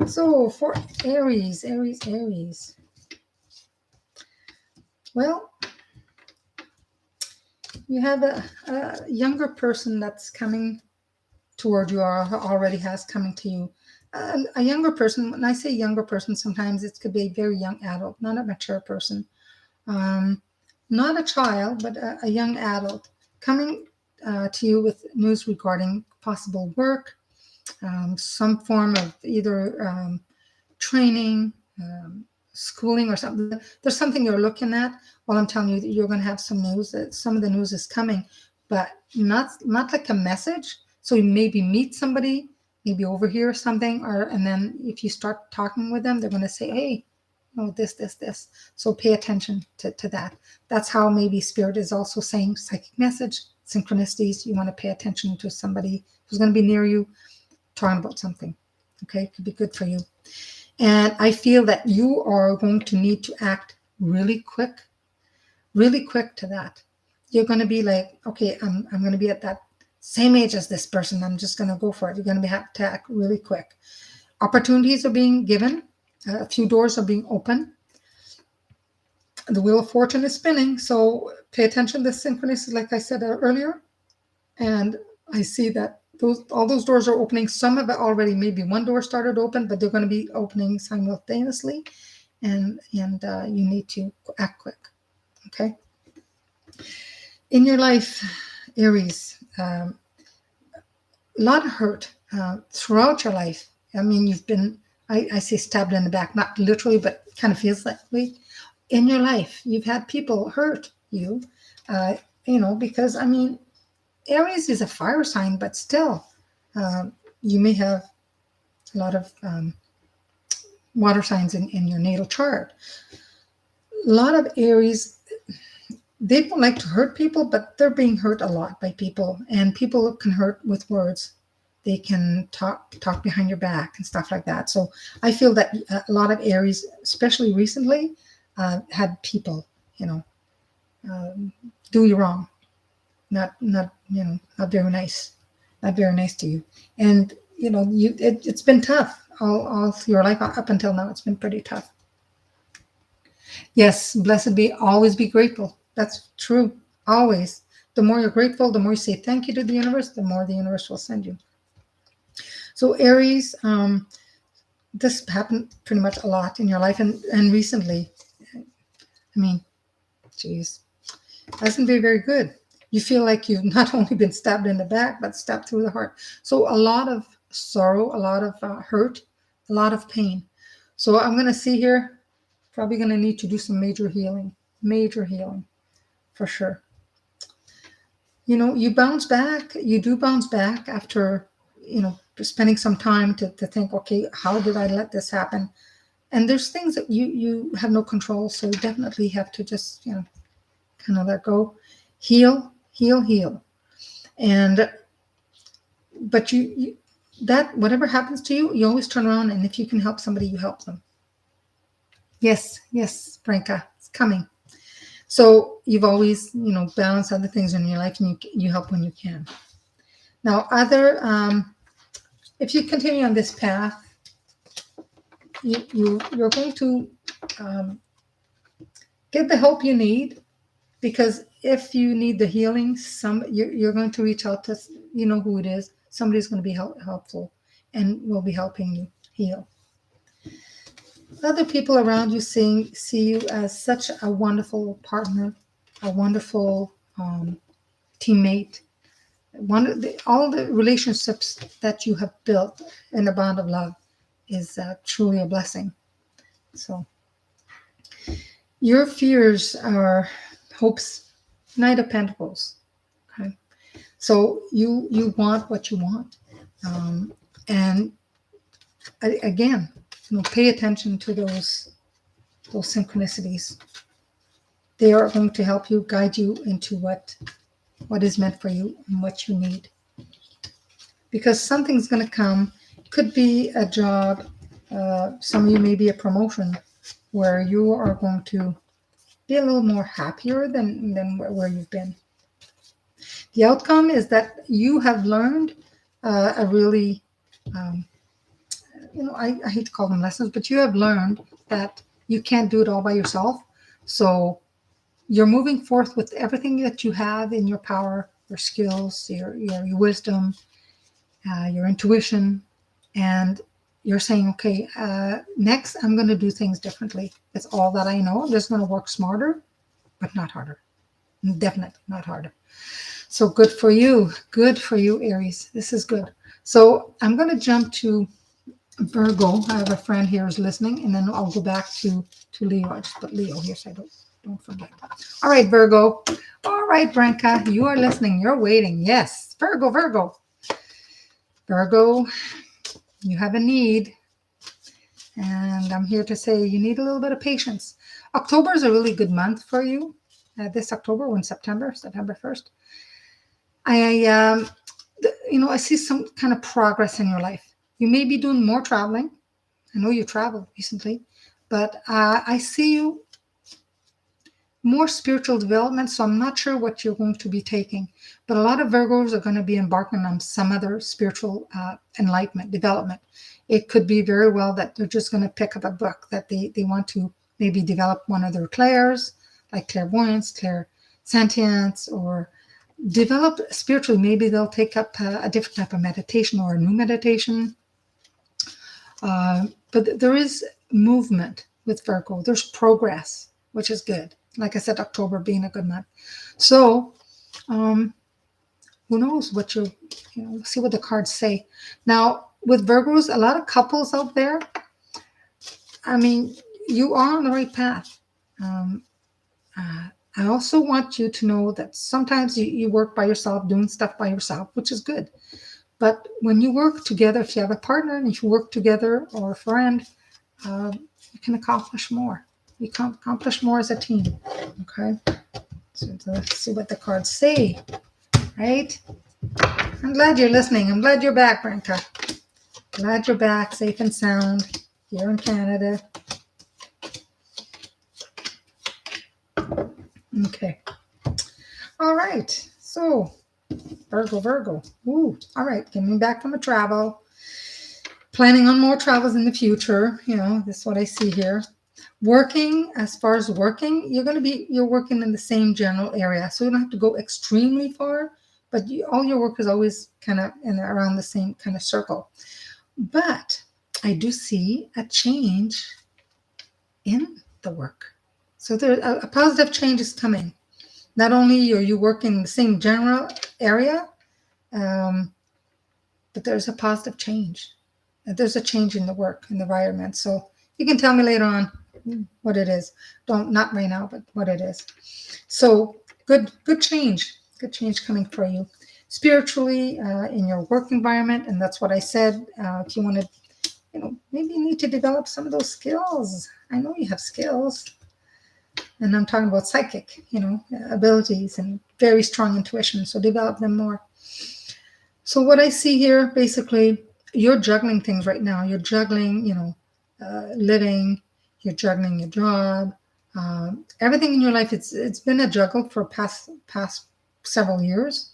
So for Aries, Aries, Aries. Well, you have a younger person that's coming toward you or already has coming to you. A younger person, when I say younger person, sometimes it could be a very young adult, not a mature person. Um, Not a child, but a young adult coming to you with news regarding possible work, some form of either training, schooling, or something. There's something you're looking at. While I'm telling you that you're going to have some news. That some of the news is coming, but not like a message. So you maybe meet somebody, maybe overhear something, or and then if you start talking with them, they're going to say, "Hey, oh, this." So pay attention to that. That's how maybe spirit is also saying psychic message, synchronicities. You want to pay attention to somebody who's going to be near you, talking about something. Okay, could be good for you. And I feel that you are going to need to act really quick to that. You're going to be like, okay, I'm going to be at that same age as this person. I'm just going to go for it. You're going to have to act really quick. Opportunities are being given. A few doors are being opened. The wheel of fortune is spinning. So pay attention to synchronicities, like I said earlier. And I see that all those doors are opening. Some of it already, maybe one door started open, but they're going to be opening simultaneously. And you need to act quick. Okay. In your life, Aries, a lot of hurt throughout your life. I mean, you've been, I say stabbed in the back, not literally, but kind of feels that way. In your life, you've had people hurt you, uh, because, I mean, Aries is a fire sign, but still, you may have a lot of water signs in your natal chart. A lot of Aries, they don't like to hurt people, but they're being hurt a lot by people, and people can hurt with words. They can talk behind your back and stuff like that. So I feel that a lot of Aries, especially recently, had people, um, do you wrong, not not very nice, not very nice to you, and it's been tough all your life up until now. It's been pretty tough. Yes, blessed be, always be grateful. That's true. Always. The more you're grateful, the more you say thank you to the universe, the more the universe will send you. So Aries, this happened pretty much a lot in your life, and recently. I mean, geez, hasn't been very good. You feel like you've not only been stabbed in the back, but stabbed through the heart. So a lot of sorrow, a lot of hurt, a lot of pain. So I'm going to see here, probably going to need to do some major healing for sure. You bounce back, you do bounce back after, spending some time to think, okay, how did I let this happen? And there's things that you have no control. So you definitely have to just, kind of let go, heal. And, but that whatever happens to you, you always turn around, and if you can help somebody, you help them. Yes, Branka, it's coming. So you've always, balanced other things in your life, and you help when you can. Now, if you continue on this path, you're going to get the help you need, because if you need the healing, you're going to reach out to, who it is. Somebody's going to be helpful and will be helping you heal. Other people around you see you as such a wonderful partner, a wonderful teammate. All the relationships that you have built in a bond of love is truly a blessing. So your fears are hopes, Knight of Pentacles. Okay, so you want what you want, and again, pay attention to those synchronicities. They are going to help you, guide you into what is meant for you and what you need. Because something's going to come. Could be a job. Some of you may be a promotion where you are going to be a little more happier than where you've been. The outcome is that you have learned a really, um, I hate to call them lessons, but you have learned that you can't do it all by yourself. So you're moving forth with everything that you have in your power, your skills, your wisdom, your intuition, and you're saying, okay, next I'm going to do things differently. It's all that I know. I'm just going to work smarter, but not harder. Definitely not harder. So good for you. Good for you, Aries. This is good. So I'm going to jump to Virgo. I have a friend here who's listening, and then I'll go back to Leo. I just put Leo here so I don't forget. All right, Virgo. All right, Branka, you are listening. You're waiting. Yes, Virgo. Virgo, you have a need, and I'm here to say you need a little bit of patience. October is a really good month for you. This October, when September 1st. I see some kind of progress in your life. You may be doing more traveling. I know you traveled recently, but I see you more spiritual development. So I'm not sure what you're going to be taking, but a lot of Virgos are going to be embarking on some other spiritual enlightenment, development. It could be very well that they're just going to pick up a book that they want to maybe develop one of their clairs, like clairvoyance, clairsentience, or develop spiritually. Maybe they'll take up a different type of meditation or a new meditation. But there is movement with Virgo. There's progress, which is good. Like I said, October being a good month. So, who knows what see what the cards say. Now, with Virgos, a lot of couples out there, I mean, you are on the right path. I also want you to know that sometimes you work by yourself, doing stuff by yourself, which is good. But when you work together, if you have a partner and if you work together or a friend, you can accomplish more. You can accomplish more as a team. Okay? So let's see what the cards say. Right? I'm glad you're listening. I'm glad you're back, Branka. Glad you're back, safe and sound, here in Canada. Okay. All right. So, Virgo. Ooh. All right. Coming back from a travel. Planning on more travels in the future. This is what I see here. Working, as far as working, you're working in the same general area. So you don't have to go extremely far, but all your work is always kind of around the same kind of circle. But I do see a change in the work. So there a positive change is coming. Not only are you working in the same general area, but there's a positive change. There's a change in the work, in the environment. So you can tell me later on what it is. Not right now, but what it is. So good change. Good change coming for you. Spiritually, in your work environment, and that's what I said. If you want to, maybe you need to develop some of those skills. I know you have skills. And I'm talking about psychic, abilities and very strong intuition. So develop them more. So what I see here, basically, you're juggling things right now. You're juggling, living. You're juggling your job. Everything in your life, it's been a juggle for past several years.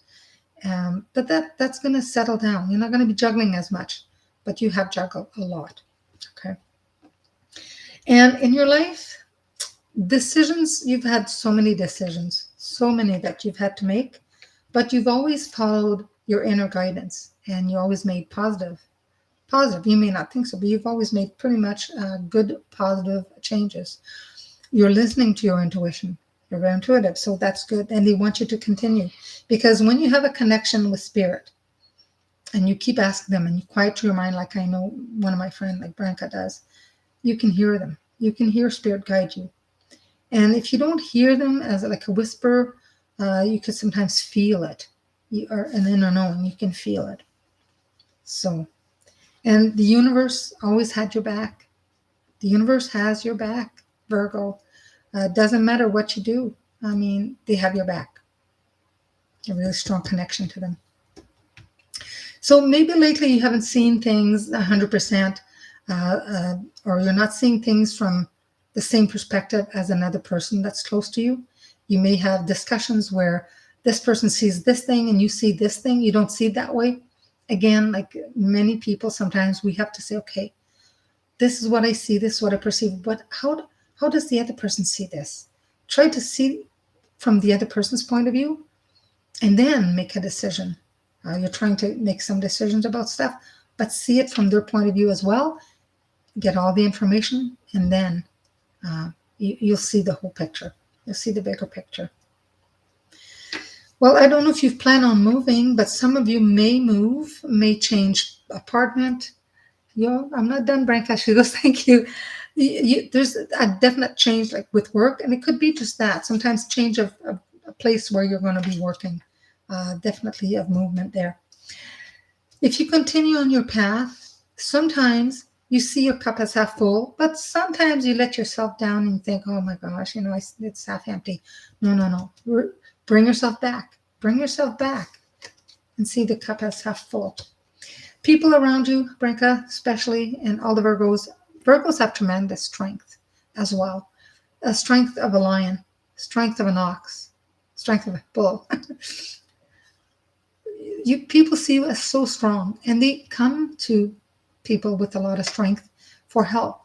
But that's going to settle down. You're not going to be juggling as much, but you have juggled a lot. Okay. And in your life, decisions, you've had so many decisions, so many that you've had to make, but you've always followed your inner guidance and you always made positive. You may not think so, but you've always made pretty much good, positive changes. You're listening to your intuition. You're very intuitive, so that's good. And they want you to continue, because when you have a connection with spirit and you keep asking them and you quiet your mind, like I know one of my friends, like Branka does, you can hear them. You can hear spirit guide you. And if you don't hear them as like a whisper, you could sometimes feel it. You are an inner knowing. You can feel it. So, and the universe always had your back. The universe has your back, Virgo. Doesn't matter what you do. I mean, they have your back. A really strong connection to them. So maybe lately you haven't seen things 100%, or you're not seeing things from the same perspective as another person that's close to you. You may have discussions where this person sees this thing and you see this thing. You don't see it that way. Again, like many people, sometimes we have to say, okay, this is what I see, this is what I perceive, but how does the other person see this? Try to see from the other person's point of view and then make a decision. You're trying to make some decisions about stuff, but see it from their point of view as well. Get all the information, and then you'll see the whole picture. You'll see the bigger picture. Well, I don't know if you've planned on moving, but some of you may move, may change apartment. I'm not done, Branka. She goes, thank you. There's a definite change, like with work, and it could be just that. Sometimes change of a place where you're going to be working. Definitely of movement there. If you continue on your path, sometimes you see your cup as half full, but sometimes you let yourself down and think, oh my gosh, it's half empty. No. Bring yourself back. Bring yourself back and see the cup as half full. People around you, Branka especially, and all the Virgos have tremendous strength as well. A strength of a lion, strength of an ox, strength of a bull. People see you as so strong, and they come to people with a lot of strength for help.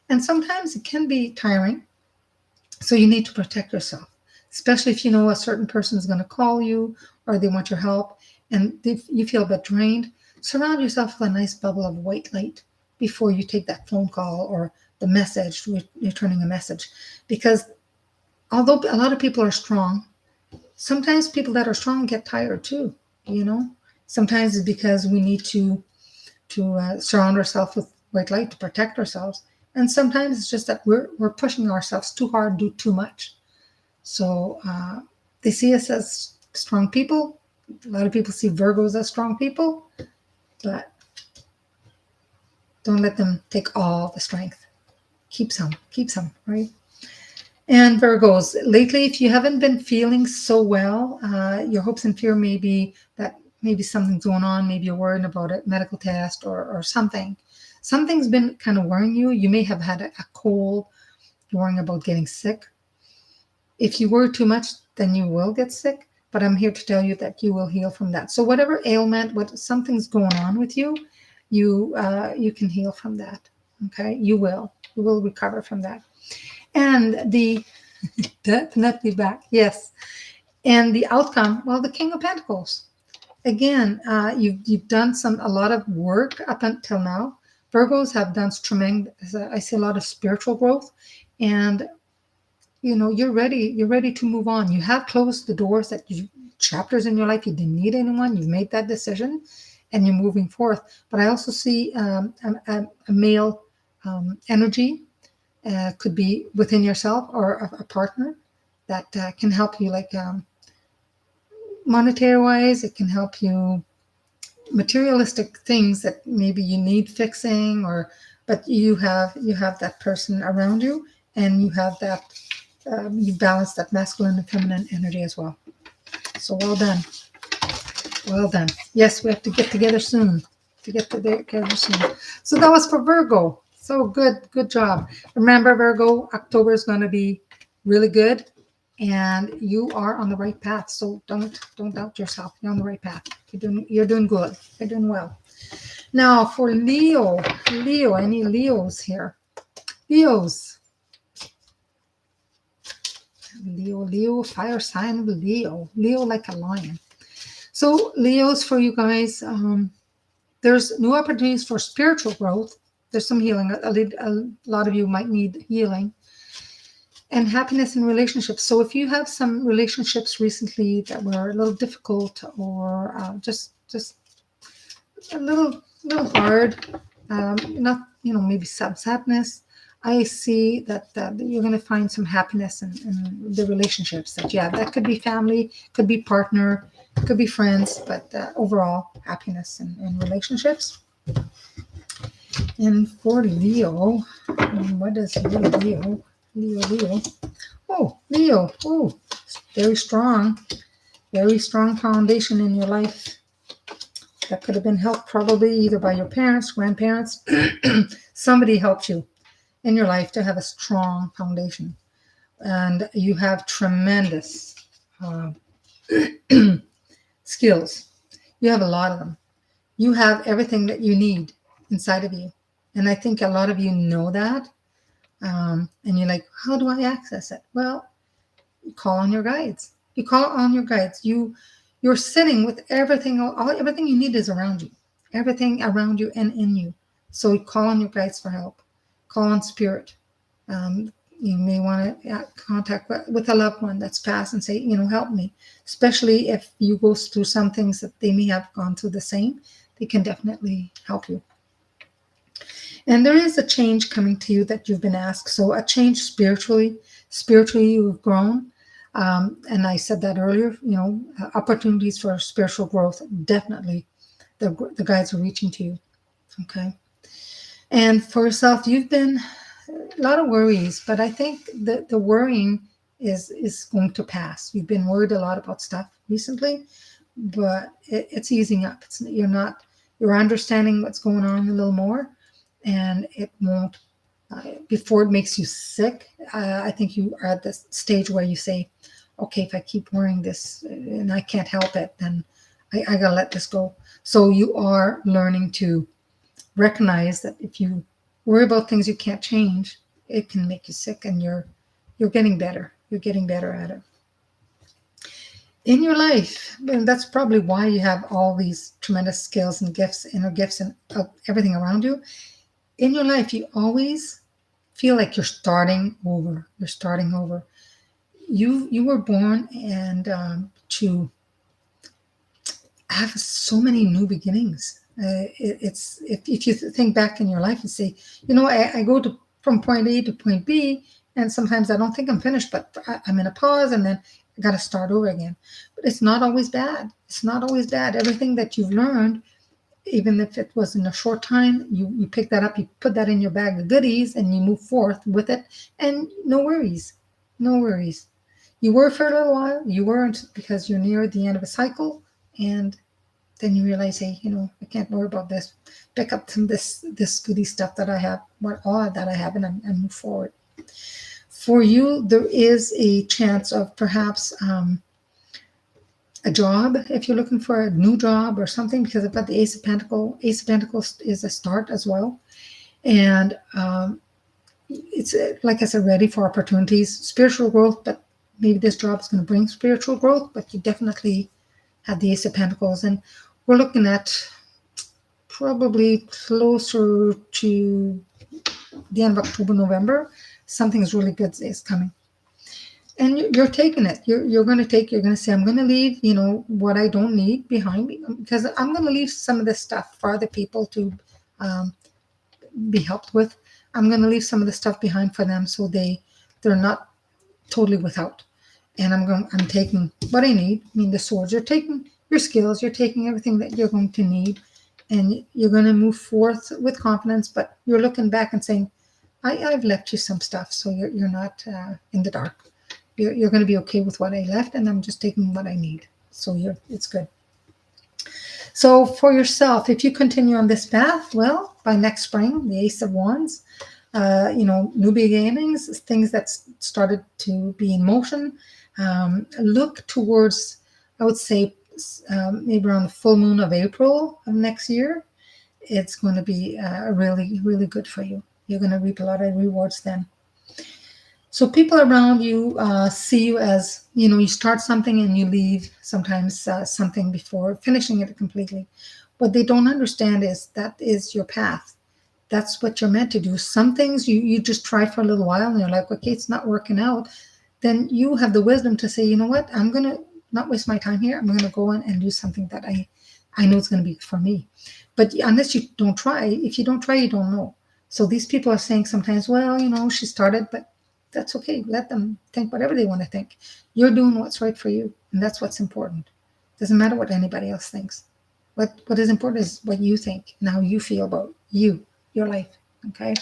And sometimes it can be tiring, so you need to protect yourself, especially if you know a certain person is going to call you or they want your help, and if you feel a bit drained. Surround yourself with a nice bubble of white light before you take that phone call or the message, returning a message. Because although a lot of people are strong, sometimes people that are strong get tired too. Sometimes it's because we need to surround ourselves with white light to protect ourselves, and sometimes it's just that we're pushing ourselves too hard, do too much. So they see us as strong people. A lot of people see Virgos as strong people, but don't let them take all the strength. Keep some, right? And Virgos, lately, if you haven't been feeling so well, your hopes and fear may be that maybe something's going on. Maybe you're worried about a medical test or something. Something's been kind of worrying you. You may have had a cold. You're worrying about getting sick. If you worry too much, then you will get sick. But I'm here to tell you that you will heal from that. So whatever ailment, something's going on with you, you can heal from that. Okay, you will recover from that. And the definitely back, yes. And the outcome, well, the King of Pentacles. Again, you've done a lot of work up until now. Virgos have done tremendous. I see a lot of spiritual growth, and you're ready to move on. You have closed the doors chapters in your life you didn't need anyone. You've made that decision, and you're moving forth. But I also see a male energy. Could be within yourself or a partner that can help you, like monetary wise. It can help you materialistic things that maybe you need fixing, but you have that person around you, and you have that you balance that masculine and feminine energy as well. So well done. Yes, we have to get together soon. So that was for Virgo. So good job. Remember, Virgo, October is going to be really good, and you are on the right path. So don't doubt yourself. You're on the right path. You're doing good. You're doing well. Now for Leo, any Leos here? Leos. Leo, fire sign of Leo like a lion. So Leos, for you guys, there's new opportunities for spiritual growth. There's some healing. A lot of you might need healing. And happiness in relationships. So if you have some relationships recently that were a little difficult, or just a little hard, not maybe some sadness, I see that you're going to find some happiness in the relationships that you have. That could be family, could be partner, could be friends, but overall happiness in relationships. And for Leo, what is Leo? Leo. Oh, Leo. Oh, very strong foundation in your life. That could have been helped probably either by your parents, grandparents. Somebody helped you. in your life to have a strong foundation. And you have tremendous uh, skills. You have a lot of them. You have everything that you need inside of you. And I think a lot of you know that. And you're like, how do I access it? Well, you call on your guides. You call on your guides. You're sitting with everything. Everything you need is around you. Everything around you and in you. So you call on your guides for help. Call on spirit. Um, you may want to contact with a loved one that's passed and say, help me. Especially if you go through some things that they may have gone through the same, they can definitely help you. And there is a change coming to you that you've been asked. So a change spiritually. Spiritually, you've grown. And I said that earlier, opportunities for spiritual growth, definitely the guides are reaching to you. Okay. And for yourself, you've been a lot of worries, but I think the worrying is going to pass. You've been worried a lot about stuff recently, but it's easing up. You're understanding what's going on a little more, and it won't, before it makes you sick. I think you are at the stage where you say, okay, if I keep worrying this and I can't help it, then I gotta let this go. So you are learning to recognize that if you worry about things you can't change, it can make you sick, and you're getting better. You're getting better at it. In your life, and that's probably why you have all these tremendous skills and gifts, inner gifts, and everything around you. In your life, you always feel like you're starting over. You're starting over. You were born and to have so many new beginnings. It's if you think back in your life and say, I go from point A to point B, and sometimes I don't think I'm finished, but I'm in a pause, and then I got to start over again. But it's not always bad. It's not always bad. Everything that you've learned, even if it was in a short time, you pick that up, you put that in your bag of goodies, and you move forth with it, and no worries. No worries. You were for a little while, you weren't, because you're near the end of a cycle, and then you realize, hey, I can't worry about this. Pick up some this goody stuff that I have, all that I have, and move forward. For you, there is a chance of perhaps a job, if you're looking for a new job or something, because I've got the Ace of Pentacles. Ace of Pentacles is a start as well. And it's, like I said, ready for opportunities, spiritual growth, but maybe this job is going to bring spiritual growth, but you definitely have the Ace of Pentacles. And we're looking at probably closer to the end of October, November. Something's really good is coming. And you're taking it. You're going to say, I'm going to leave, what I don't need behind me, because I'm going to leave some of this stuff for other people to be helped with. I'm going to leave some of the stuff behind for them, so they're not totally without. And I'm taking what I need. I mean, the swords. You're taking your skills. You're taking everything that you're going to need, and you're going to move forth with confidence. But you're looking back and saying, I've left you some stuff, so you're not in the dark. You're going to be okay with what I left, and I'm just taking what I need. So it's good. So for yourself, if you continue on this path, well, by next spring, the Ace of Wands, new beginnings, things that started to be in motion. Look towards, I would say, maybe around the full moon of April of next year. It's going to be really, really good for you. You're going to reap a lot of rewards then. So people around you see you as, you start something and you leave sometimes something before finishing it completely. What they don't understand is that is your path. That's what you're meant to do. Some things you just try for a little while and you're like, okay, it's not working out. Then you have the wisdom to say, you know what, I'm going to not waste my time here. I'm going to go in and do something that I know it's going to be for me. But unless you don't try, if you don't try, you don't know. So these people are saying sometimes, well, she started, but that's okay. Let them think whatever they want to think. You're doing what's right for you, and that's what's important. Doesn't matter what anybody else thinks. What is important is what you think and how you feel about you, your life. Okay.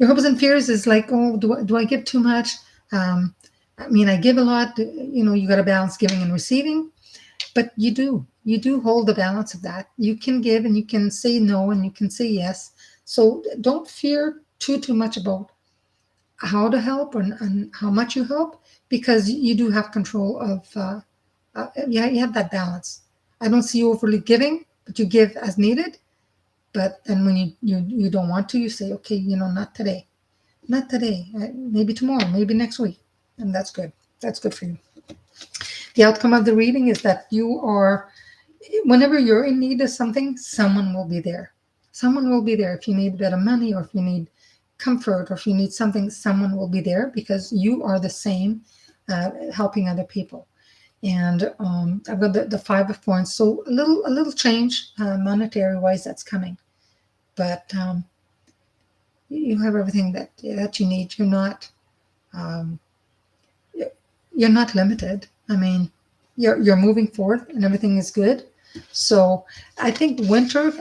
Your hopes and fears is like, oh, do I give too much? I give a lot. You got to balance giving and receiving, but you do hold the balance of that. You can give and you can say no and you can say yes. So don't fear too much about how to help and how much you help, because you do have control of, yeah, you have that balance. I don't see you overly giving, but you give as needed. But then when you don't want to, you say, okay, not today, not today, maybe tomorrow, maybe next week. And that's good. That's good for you. The outcome of the reading is that whenever you're in need of something, someone will be there. Someone will be there. If you need a bit of money, or if you need comfort, or if you need something, someone will be there, because you are the same, helping other people. And I've got the 5 of Wands, so a little change, monetary wise, that's coming, but you have everything that you need. Um, you're not limited. I mean, you're moving forward, and everything is good. So I think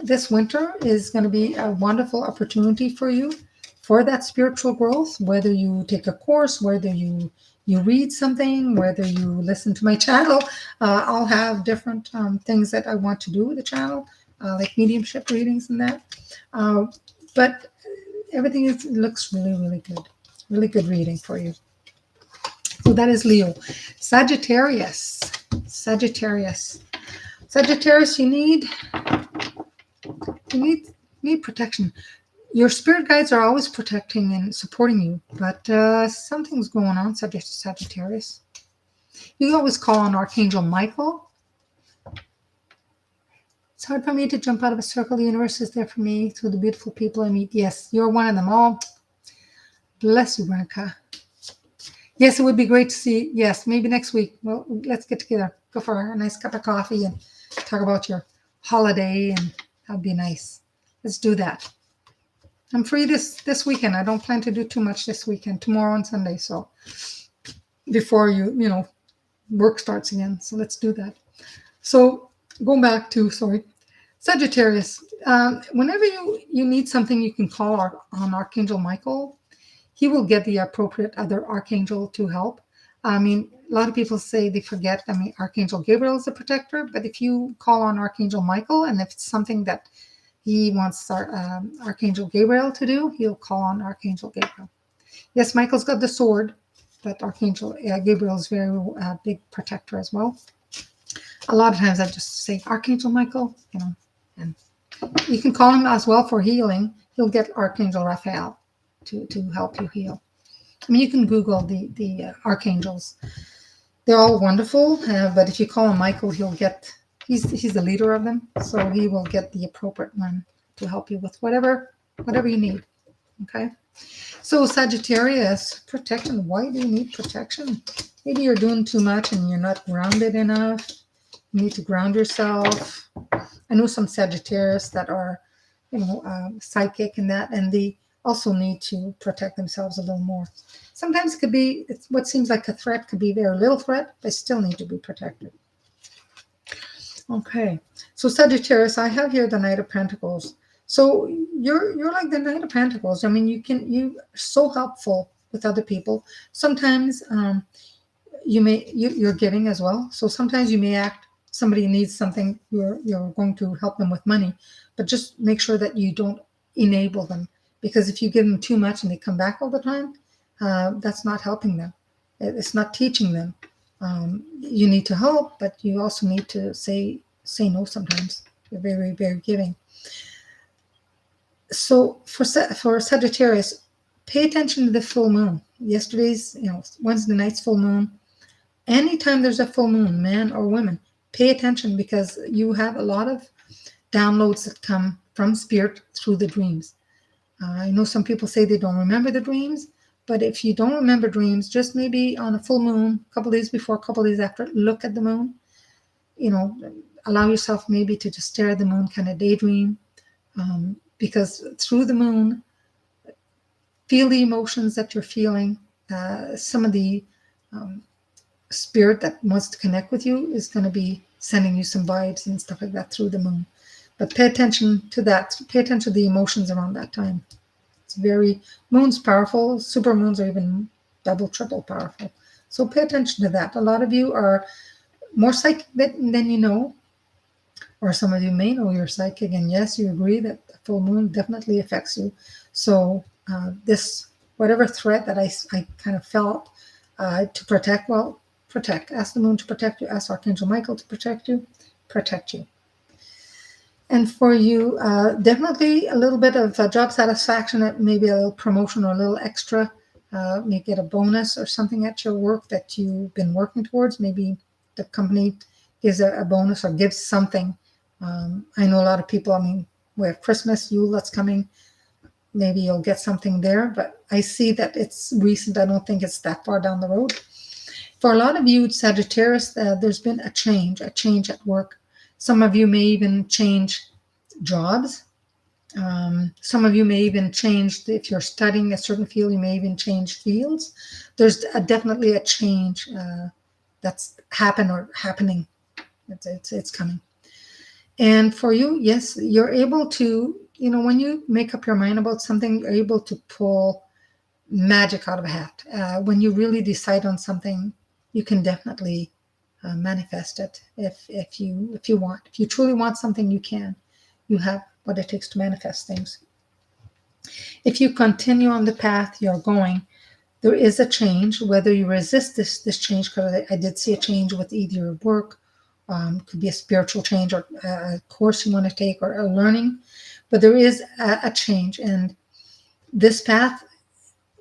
this winter is going to be a wonderful opportunity for you for that spiritual growth. Whether you take a course, whether you read something, whether you listen to my channel, I'll have different things that I want to do with the channel, like mediumship readings and that. But everything looks really, really good reading for you. So that is Leo. Sagittarius. Sagittarius, you need protection. Your spirit guides are always protecting and supporting you, but something's going on, Sagittarius. You always call on Archangel Michael. It's hard for me to jump out of a circle. The universe is there for me through the beautiful people I meet. Yes, you're one of them all. Bless you, Veronica. Yes, it would be great to see. Yes, maybe next week. Well, let's get together. Go for a nice cup of coffee and talk about your holiday, and that'd be nice. Let's do that. I'm free this weekend. I don't plan to do too much this weekend, tomorrow and Sunday. So before work starts again. So let's do that. So going back to, Sagittarius. Whenever you need something, you can call on Archangel Michael. He will get the appropriate other archangel to help. I mean, a lot of people say they forget. I mean, Archangel Gabriel is a protector, but if you call on Archangel Michael, and if it's something that he wants Archangel Gabriel to do, he'll call on Archangel Gabriel. Yes, Michael's got the sword, but Archangel Gabriel is very big protector as well. A lot of times I just say Archangel Michael, and you can call him as well for healing. He'll get Archangel Raphael to help you heal. I mean, you can Google the archangels. They're all wonderful, but if you call him Michael, he's the leader of them, so he will get the appropriate one to help you with whatever you need. Okay. So Sagittarius, protection. Why do you need protection? Maybe you're doing too much and you're not grounded enough. You need to ground yourself. I know some Sagittarius that are, psychic and that, and they also need to protect themselves a little more. Sometimes it's what seems like a threat could be very little threat, but still need to be protected. Okay, so Sagittarius, I have here the Knight of Pentacles. So you're like the Knight of Pentacles. I mean, you're so helpful with other people. Sometimes you're giving as well. So sometimes you may act. Somebody needs something. You're going to help them with money, but just make sure that you don't enable them. Because if you give them too much and they come back all the time, that's not helping them. It's not teaching them. You need to help, but you also need to say no sometimes. You're very, very giving. So for Sagittarius, pay attention to the full moon. Yesterday's, Wednesday night's full moon. Anytime there's a full moon, man or woman, pay attention, because you have a lot of downloads that come from spirit through the dreams. I know some people say they don't remember the dreams, but if you don't remember dreams, just maybe on a full moon, a couple days before, a couple days after, look at the moon. Allow yourself maybe to just stare at the moon, kind of daydream, because through the moon, feel the emotions that you're feeling. Some of the spirit that wants to connect with you is going to be sending you some vibes and stuff like that through the moon. But pay attention to that. Pay attention to the emotions around that time. Moon's powerful. Super moons are even double, triple powerful. So pay attention to that. A lot of you are more psychic than you know, or some of you may know you're psychic. And yes, you agree that the full moon definitely affects you. So this whatever threat that I kind of felt to protect. Well, protect. Ask the moon to protect you. Ask Archangel Michael to protect you. Protect you. And for you, definitely a little bit of job satisfaction, maybe a little promotion or a little extra. Maybe get a bonus or something at your work that you've been working towards. Maybe the company gives a bonus or gives something. I know a lot of people, I mean, we have Christmas, Yule that's coming. Maybe you'll get something there, but I see that it's recent. I don't think it's that far down the road. For a lot of you, Sagittarius, there's been a change at work. Some of you may even change jobs. Some of you may even change, if you're studying a certain field, you may even change fields. There's definitely a change that's happened or happening. It's coming. And for you, yes, you're able to, when you make up your mind about something, you're able to pull magic out of a hat. When you really decide on something, you can definitely manifest it if you want. If you truly want something, you can. You have what it takes to manifest things. If you continue on the path you're going, there is a change. Whether you resist this change, because I did see a change with either your work, could be a spiritual change or a course you want to take or learning, but there is a change. And this path,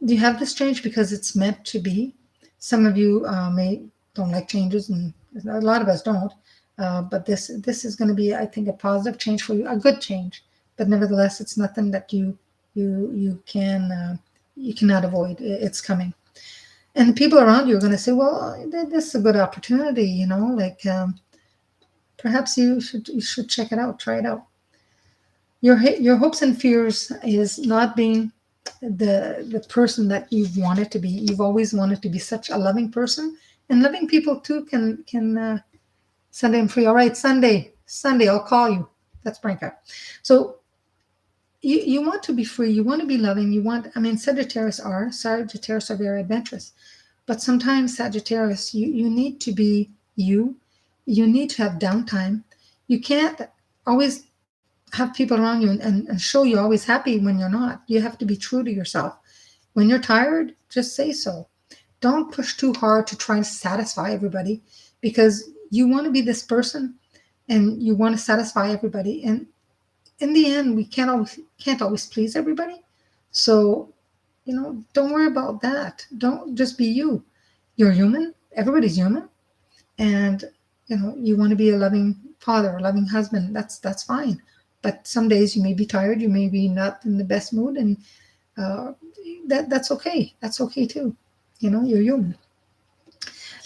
you have this change because it's meant to be. Some of you may don't like changes, and a lot of us don't. But this is going to be, I think, a positive change for you, a good change. But nevertheless, it's nothing that you cannot avoid. It's coming, and the people around you are going to say, "Well, this is a good opportunity," like perhaps you should check it out, try it out. Your hopes and fears is not being the person that you've wanted to be. You've always wanted to be such a loving person, and loving people too can Sunday I'm free. All right, Sunday, I'll call you. That's Branka. So you want to be free. You want to be loving. Sagittarius are very adventurous, but sometimes Sagittarius, you need to be you. You need to have downtime. You can't always have people around you and show you always happy when you're not. You have to be true to yourself. When you're tired, just say so. Don't push too hard to try and satisfy everybody, because you want to be this person and you want to satisfy everybody. And in the end, we can't always please everybody. So, don't worry about that. Don't just be you. You're human. Everybody's human. And, you want to be a loving father, a loving husband. That's fine. But some days you may be tired. You may be not in the best mood. And that's okay. That's okay too. You're human.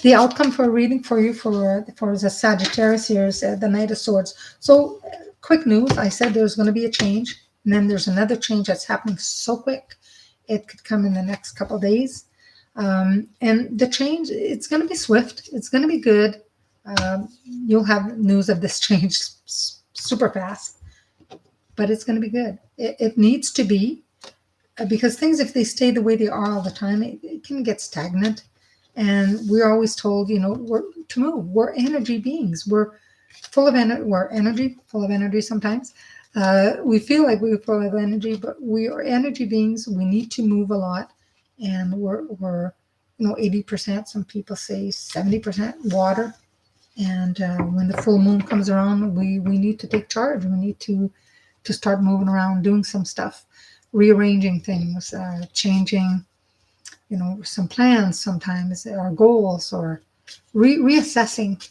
The outcome for reading for you for the Sagittarius here is the Knight of Swords. So, quick news. I said there's going to be a change, and then there's another change that's happening so quick. It could come in the next couple of days. And the change, it's going to be swift. It's going to be good. You'll have news of this change super fast, but it's going to be good. It needs to be, because things, if they stay the way they are all the time, it can get stagnant. And we're always told, we're to move. We're energy beings. We're full of energy. We're energy, full of energy sometimes. We feel like we're full of energy, but we are energy beings. We need to move a lot. And we're 80%, some people say 70% water. And when the full moon comes around, we need to take charge. We need to start moving around, doing some stuff, rearranging things, changing some plans, sometimes our goals, or reassessing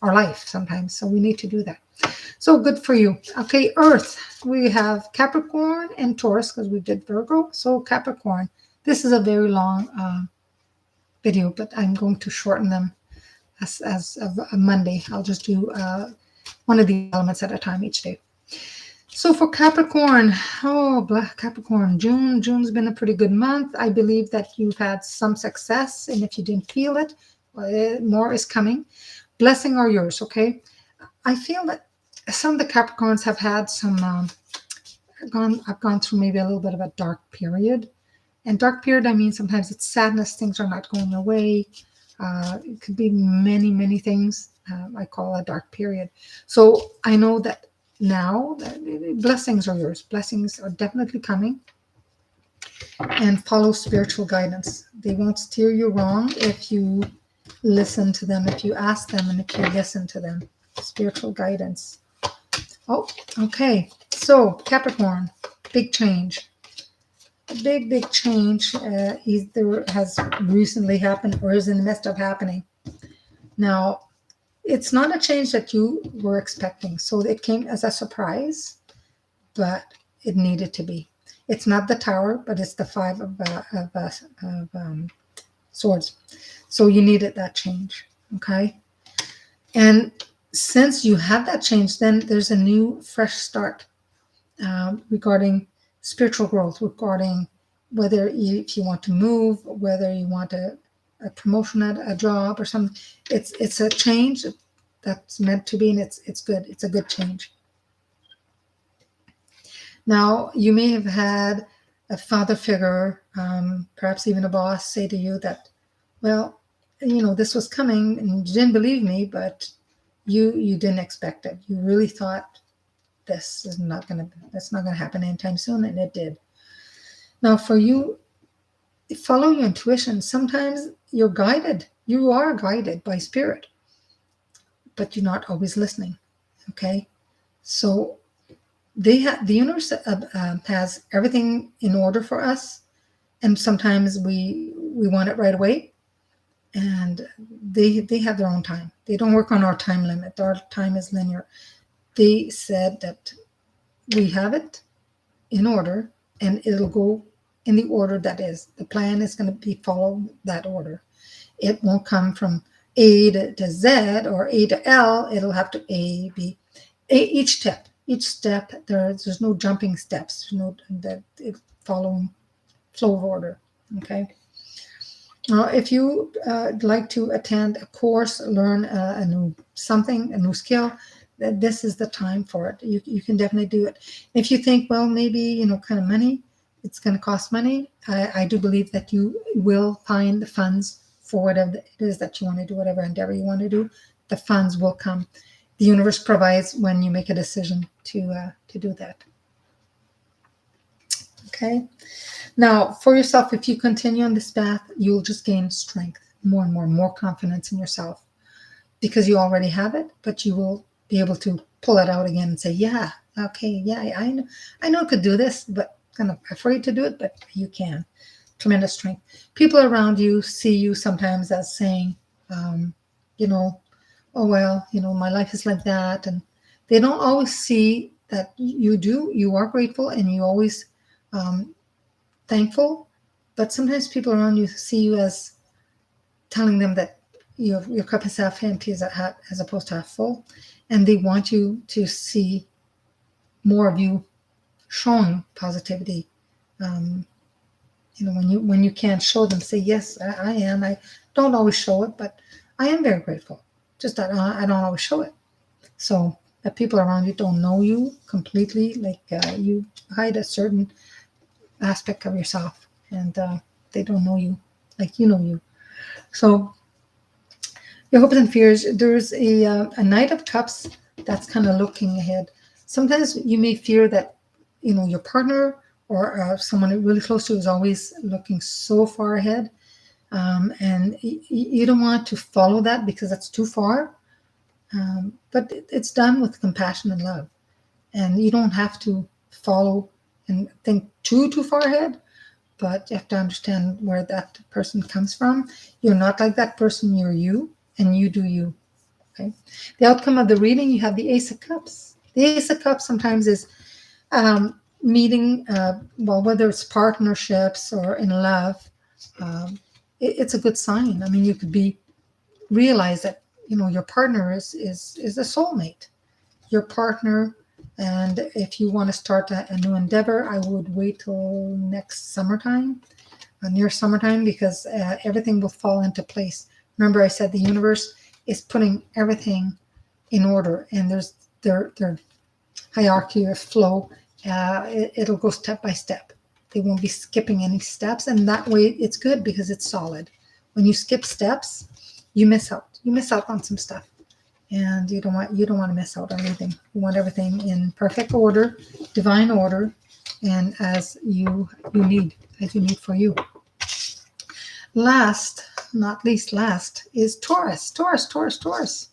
our life sometimes. So we need to do that. So good for you. Okay, Earth, we have Capricorn and Taurus, because we did Virgo. So Capricorn, this is a very long video, but I'm going to shorten them as of a Monday. I'll just do one of the elements at a time each day. So for Capricorn, Capricorn, June's been a pretty good month. I believe that you've had some success, and if you didn't feel it, more is coming. Blessing are yours, okay? I feel that some of the Capricorns have had some, I've gone through maybe a little bit of a dark period. And dark period, I mean, sometimes it's sadness, things are not going your way. It could be many, many things. I call a dark period. So I know that now, blessings are yours. Blessings are definitely coming. And follow spiritual guidance. They won't steer you wrong if you listen to them, if you ask them, and if you listen to them. Spiritual guidance. Oh, okay. So, Capricorn, big change. A big change either has recently happened or is in the midst of happening. Now, it's not a change that you were expecting. So it came as a surprise, but it needed to be. It's not the Tower, but it's the Five of Swords. So you needed that change, okay? And since you have that change, then there's a new, fresh start regarding spiritual growth, regarding whether if you want to move, whether you want a promotion at a job or something. It's a change that's meant to be, and it's good. It's a good change. Now, you may have had a father figure, perhaps even a boss, say to you that, well, this was coming and you didn't believe me, but you didn't expect it. You really thought that's not gonna happen anytime soon, and it did. Now, for you, follow your intuition. Sometimes you are guided by spirit, but you're not always listening. Okay, so the universe has everything in order for us, and sometimes we want it right away, and they have their own time. They don't work on our time limit. Our time is linear. They said that we have it in order, and it'll go in the order that is. The plan is going to be follow that order. It won't come from A to Z or A to L. It'll have to A, B, each step. There's no jumping steps. There's no that it following flow of order. Okay. If you like to attend a course, learn a new skill, this is the time for it. You can definitely do it. If you think, well, maybe, kind of money, it's going to cost money, I do believe that you will find the funds for whatever it is that you want to do, whatever endeavor you want to do. The funds will come. The universe provides when you make a decision to do that. Okay. Now, for yourself, if you continue on this path, you'll just gain strength, more and more confidence in yourself, because you already have it, but you will be able to pull it out again and say, yeah, okay, yeah, I know I could do this, but kind of afraid to do it, but you can. Tremendous strength. People around you see you sometimes as saying, oh, well, my life is like that. And they don't always see that you are grateful, and you always thankful, but sometimes people around you see you as telling them that your cup is half empty as opposed to half full, and they want you to see more of you showing positivity. When you can't show them, say, yes, I am. I don't always show it, but I am very grateful. Just that I don't always show it. So that people around you don't know you completely, like you hide a certain aspect of yourself, and they don't know you like you know you. So your hopes and fears, there's a Knight of Cups that's kind of looking ahead. Sometimes you may fear that your partner or someone really close to you is always looking so far ahead, and you don't want to follow that because that's too far, but it's done with compassion and love, and you don't have to follow and think too far ahead, but you have to understand where that person comes from. You're not like that person. You're you, and you do you. Okay. The outcome of the reading, you have the Ace of Cups. The Ace of Cups sometimes is meeting, whether it's partnerships or in love. It's a good sign. I mean, you could realize that your partner is a soulmate. Your partner. And if you want to start a new endeavor, I would wait till next summertime, near summertime, because everything will fall into place. Remember, I said the universe is putting everything in order, and there's their hierarchy or flow. It'll go step by step. They won't be skipping any steps, and that way it's good because it's solid. When you skip steps, you miss out. You miss out on some stuff. and you don't want to miss out on anything. You want everything in perfect order, divine order, and as you need for you. Last, not least, last is Taurus. Taurus.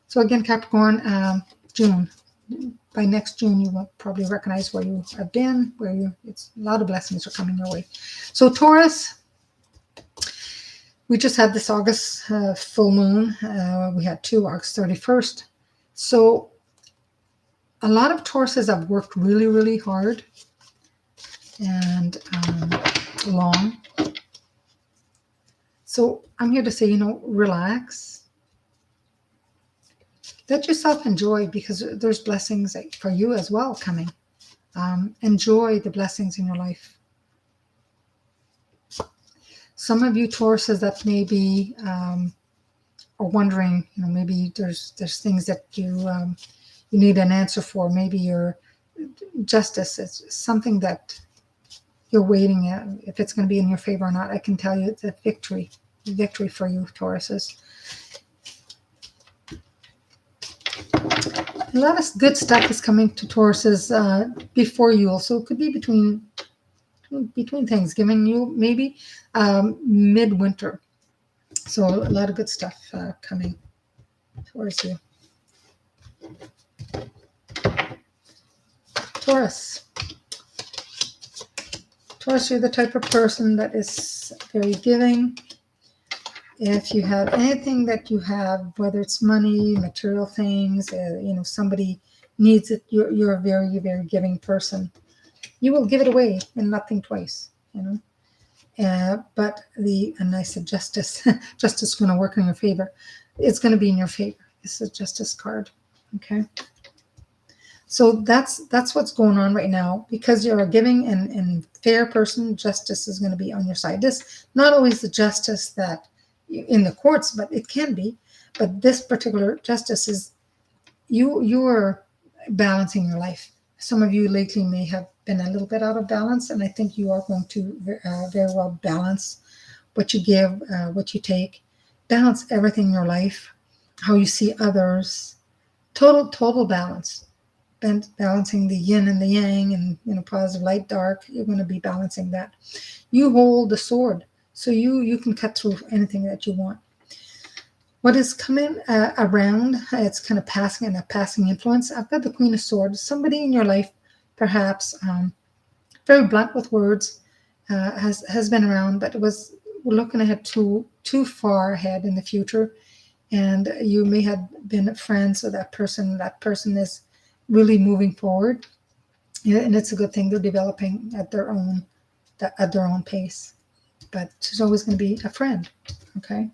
So again, Capricorn, June. By next June, you will probably recognize where you have been, it's a lot of blessings are coming your way. So Taurus, we just had this August full moon. We had two, August 31st. So a lot of Tauruses have worked really, really hard and long. So I'm here to say, relax. Let yourself enjoy, because there's blessings for you as well coming. Enjoy the blessings in your life. Some of you Tauruses that maybe are wondering, maybe there's things that you need an answer for. Maybe your justice is something that you're waiting at, if it's going to be in your favor or not. I can tell you it's a victory for you Tauruses. A lot of good stuff is coming to Tauruses before Yule, so it could be between Thanksgiving, Yule, maybe midwinter. So a lot of good stuff coming towards you. Taurus, you're the type of person that is very giving. If you have anything that you have, whether it's money, material things, somebody needs it, you're a very, very giving person. You will give it away and not think twice, But and I said justice, justice is going to work in your favor. It's going to be in your favor. It's a justice card, okay? So that's what's going on right now. Because you're a giving and fair person, justice is going to be on your side. This not always the justice that in the courts, but it can be. But this particular justice is you are balancing your life. Some of you lately may have been a little bit out of balance, and I think you are going to very well balance what you give, what you take, balance everything in your life, how you see others, total balance, balancing the yin and the yang, and positive, light, dark. You're going to be balancing that. You hold the sword, so you can cut through anything that you want. What is coming around, it's kind of passing influence. I've got the Queen of Swords. Somebody in your life, perhaps very blunt with words, has been around, but we're looking ahead too far ahead in the future, and you may have been friends with that person. That person is really moving forward, and it's a good thing. They're developing at their own pace, but there's always going to be a friend, okay?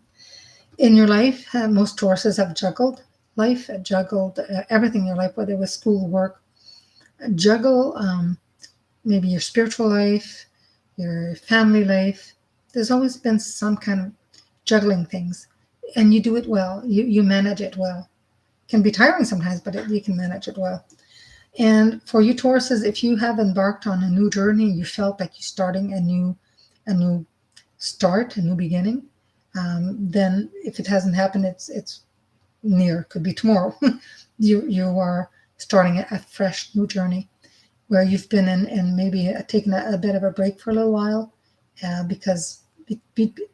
In your life, most Tauruses have juggled life, everything in your life, whether it was school, work. Juggle maybe your spiritual life, your family life. There's always been some kind of juggling things, and you do it well. You manage it well. It can be tiring sometimes, but you can manage it well. And for you Tauruses, if you have embarked on a new journey, you felt like you're starting a new start, a new beginning, then if it hasn't happened, it's near, could be tomorrow. you are starting a fresh new journey where you've been in and maybe taken a bit of a break for a little while, because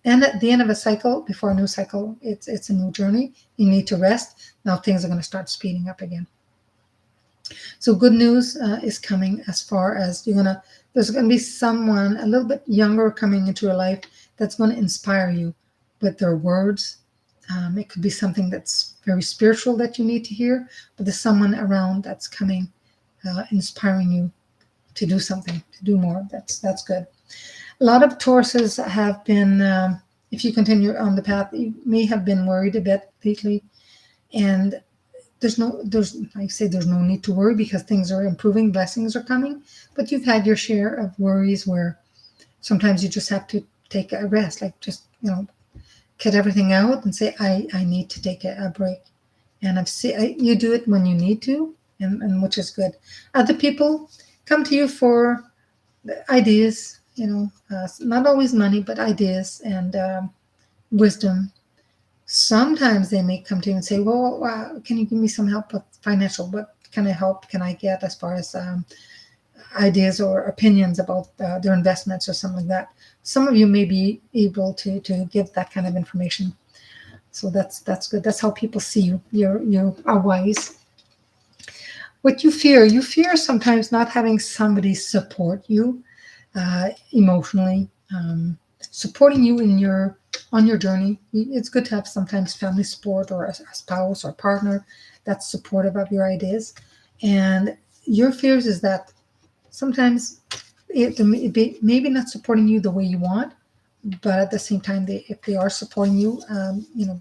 and at the end of a cycle, before a new cycle, it's a new journey. You need to rest. Now things are going to start speeding up again. So good news is coming, as far as there's going to be someone a little bit younger coming into your life that's going to inspire you with their words. It could be something that's very spiritual that you need to hear, but there's someone around that's coming, inspiring you to do something, to do more. That's good. A lot of Tauruses have been, if you continue on the path, you may have been worried a bit lately, and there's no need to worry, because things are improving, blessings are coming, but you've had your share of worries where sometimes you just have to take a rest, like just, cut everything out and say, I need to take a break. And you do it when you need to, and which is good. Other people come to you for ideas, not always money, but ideas and wisdom. Sometimes they may come to you and say, well, can you give me some help with financial? What kind of help can I get as far as ideas or opinions about their investments or something like that? Some of you may be able to give that kind of information. So that's good. That's how people see you. You are wise. What you fear sometimes not having somebody support you emotionally, supporting you in your on your journey. It's good to have sometimes family support or a spouse or partner that's supportive of your ideas. And your fears is that sometimes it maybe not supporting you the way you want, but at the same time, if they are supporting you,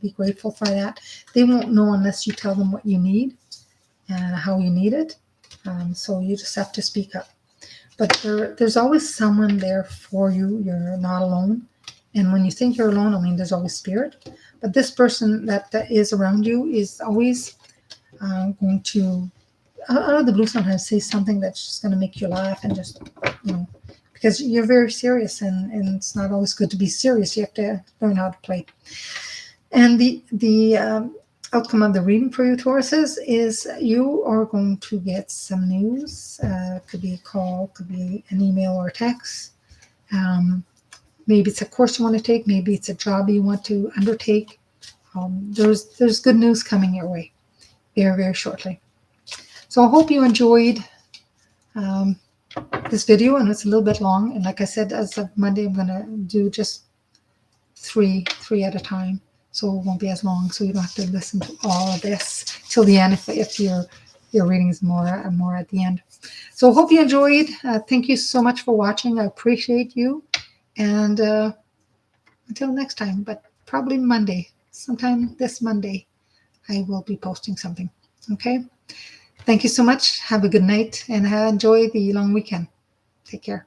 be grateful for that. They won't know unless you tell them what you need and how you need it. So you just have to speak up. But there's always someone there for you. You're not alone. And when you think you're alone, I mean, there's always spirit. But this person that is around you is always going to, out of the blue, sometimes say something that's just going to make you laugh and just, because you're very serious, and it's not always good to be serious. You have to learn how to play. And the outcome of the reading for you, Tauruses, is you are going to get some news. Could be a call, could be an email or a text. Maybe it's a course you want to take. Maybe it's a job you want to undertake. There's good news coming your way very, very shortly. So I hope you enjoyed this video, and it's a little bit long. And like I said, as of Monday, I'm going to do just three at a time. So it won't be as long, so you don't have to listen to all of this till the end if your reading is more at the end. So hope you enjoyed. Thank you so much for watching. I appreciate you. And until next time, but probably Monday, sometime this Monday, I will be posting something. Okay? Thank you so much. Have a good night and enjoy the long weekend. Take care.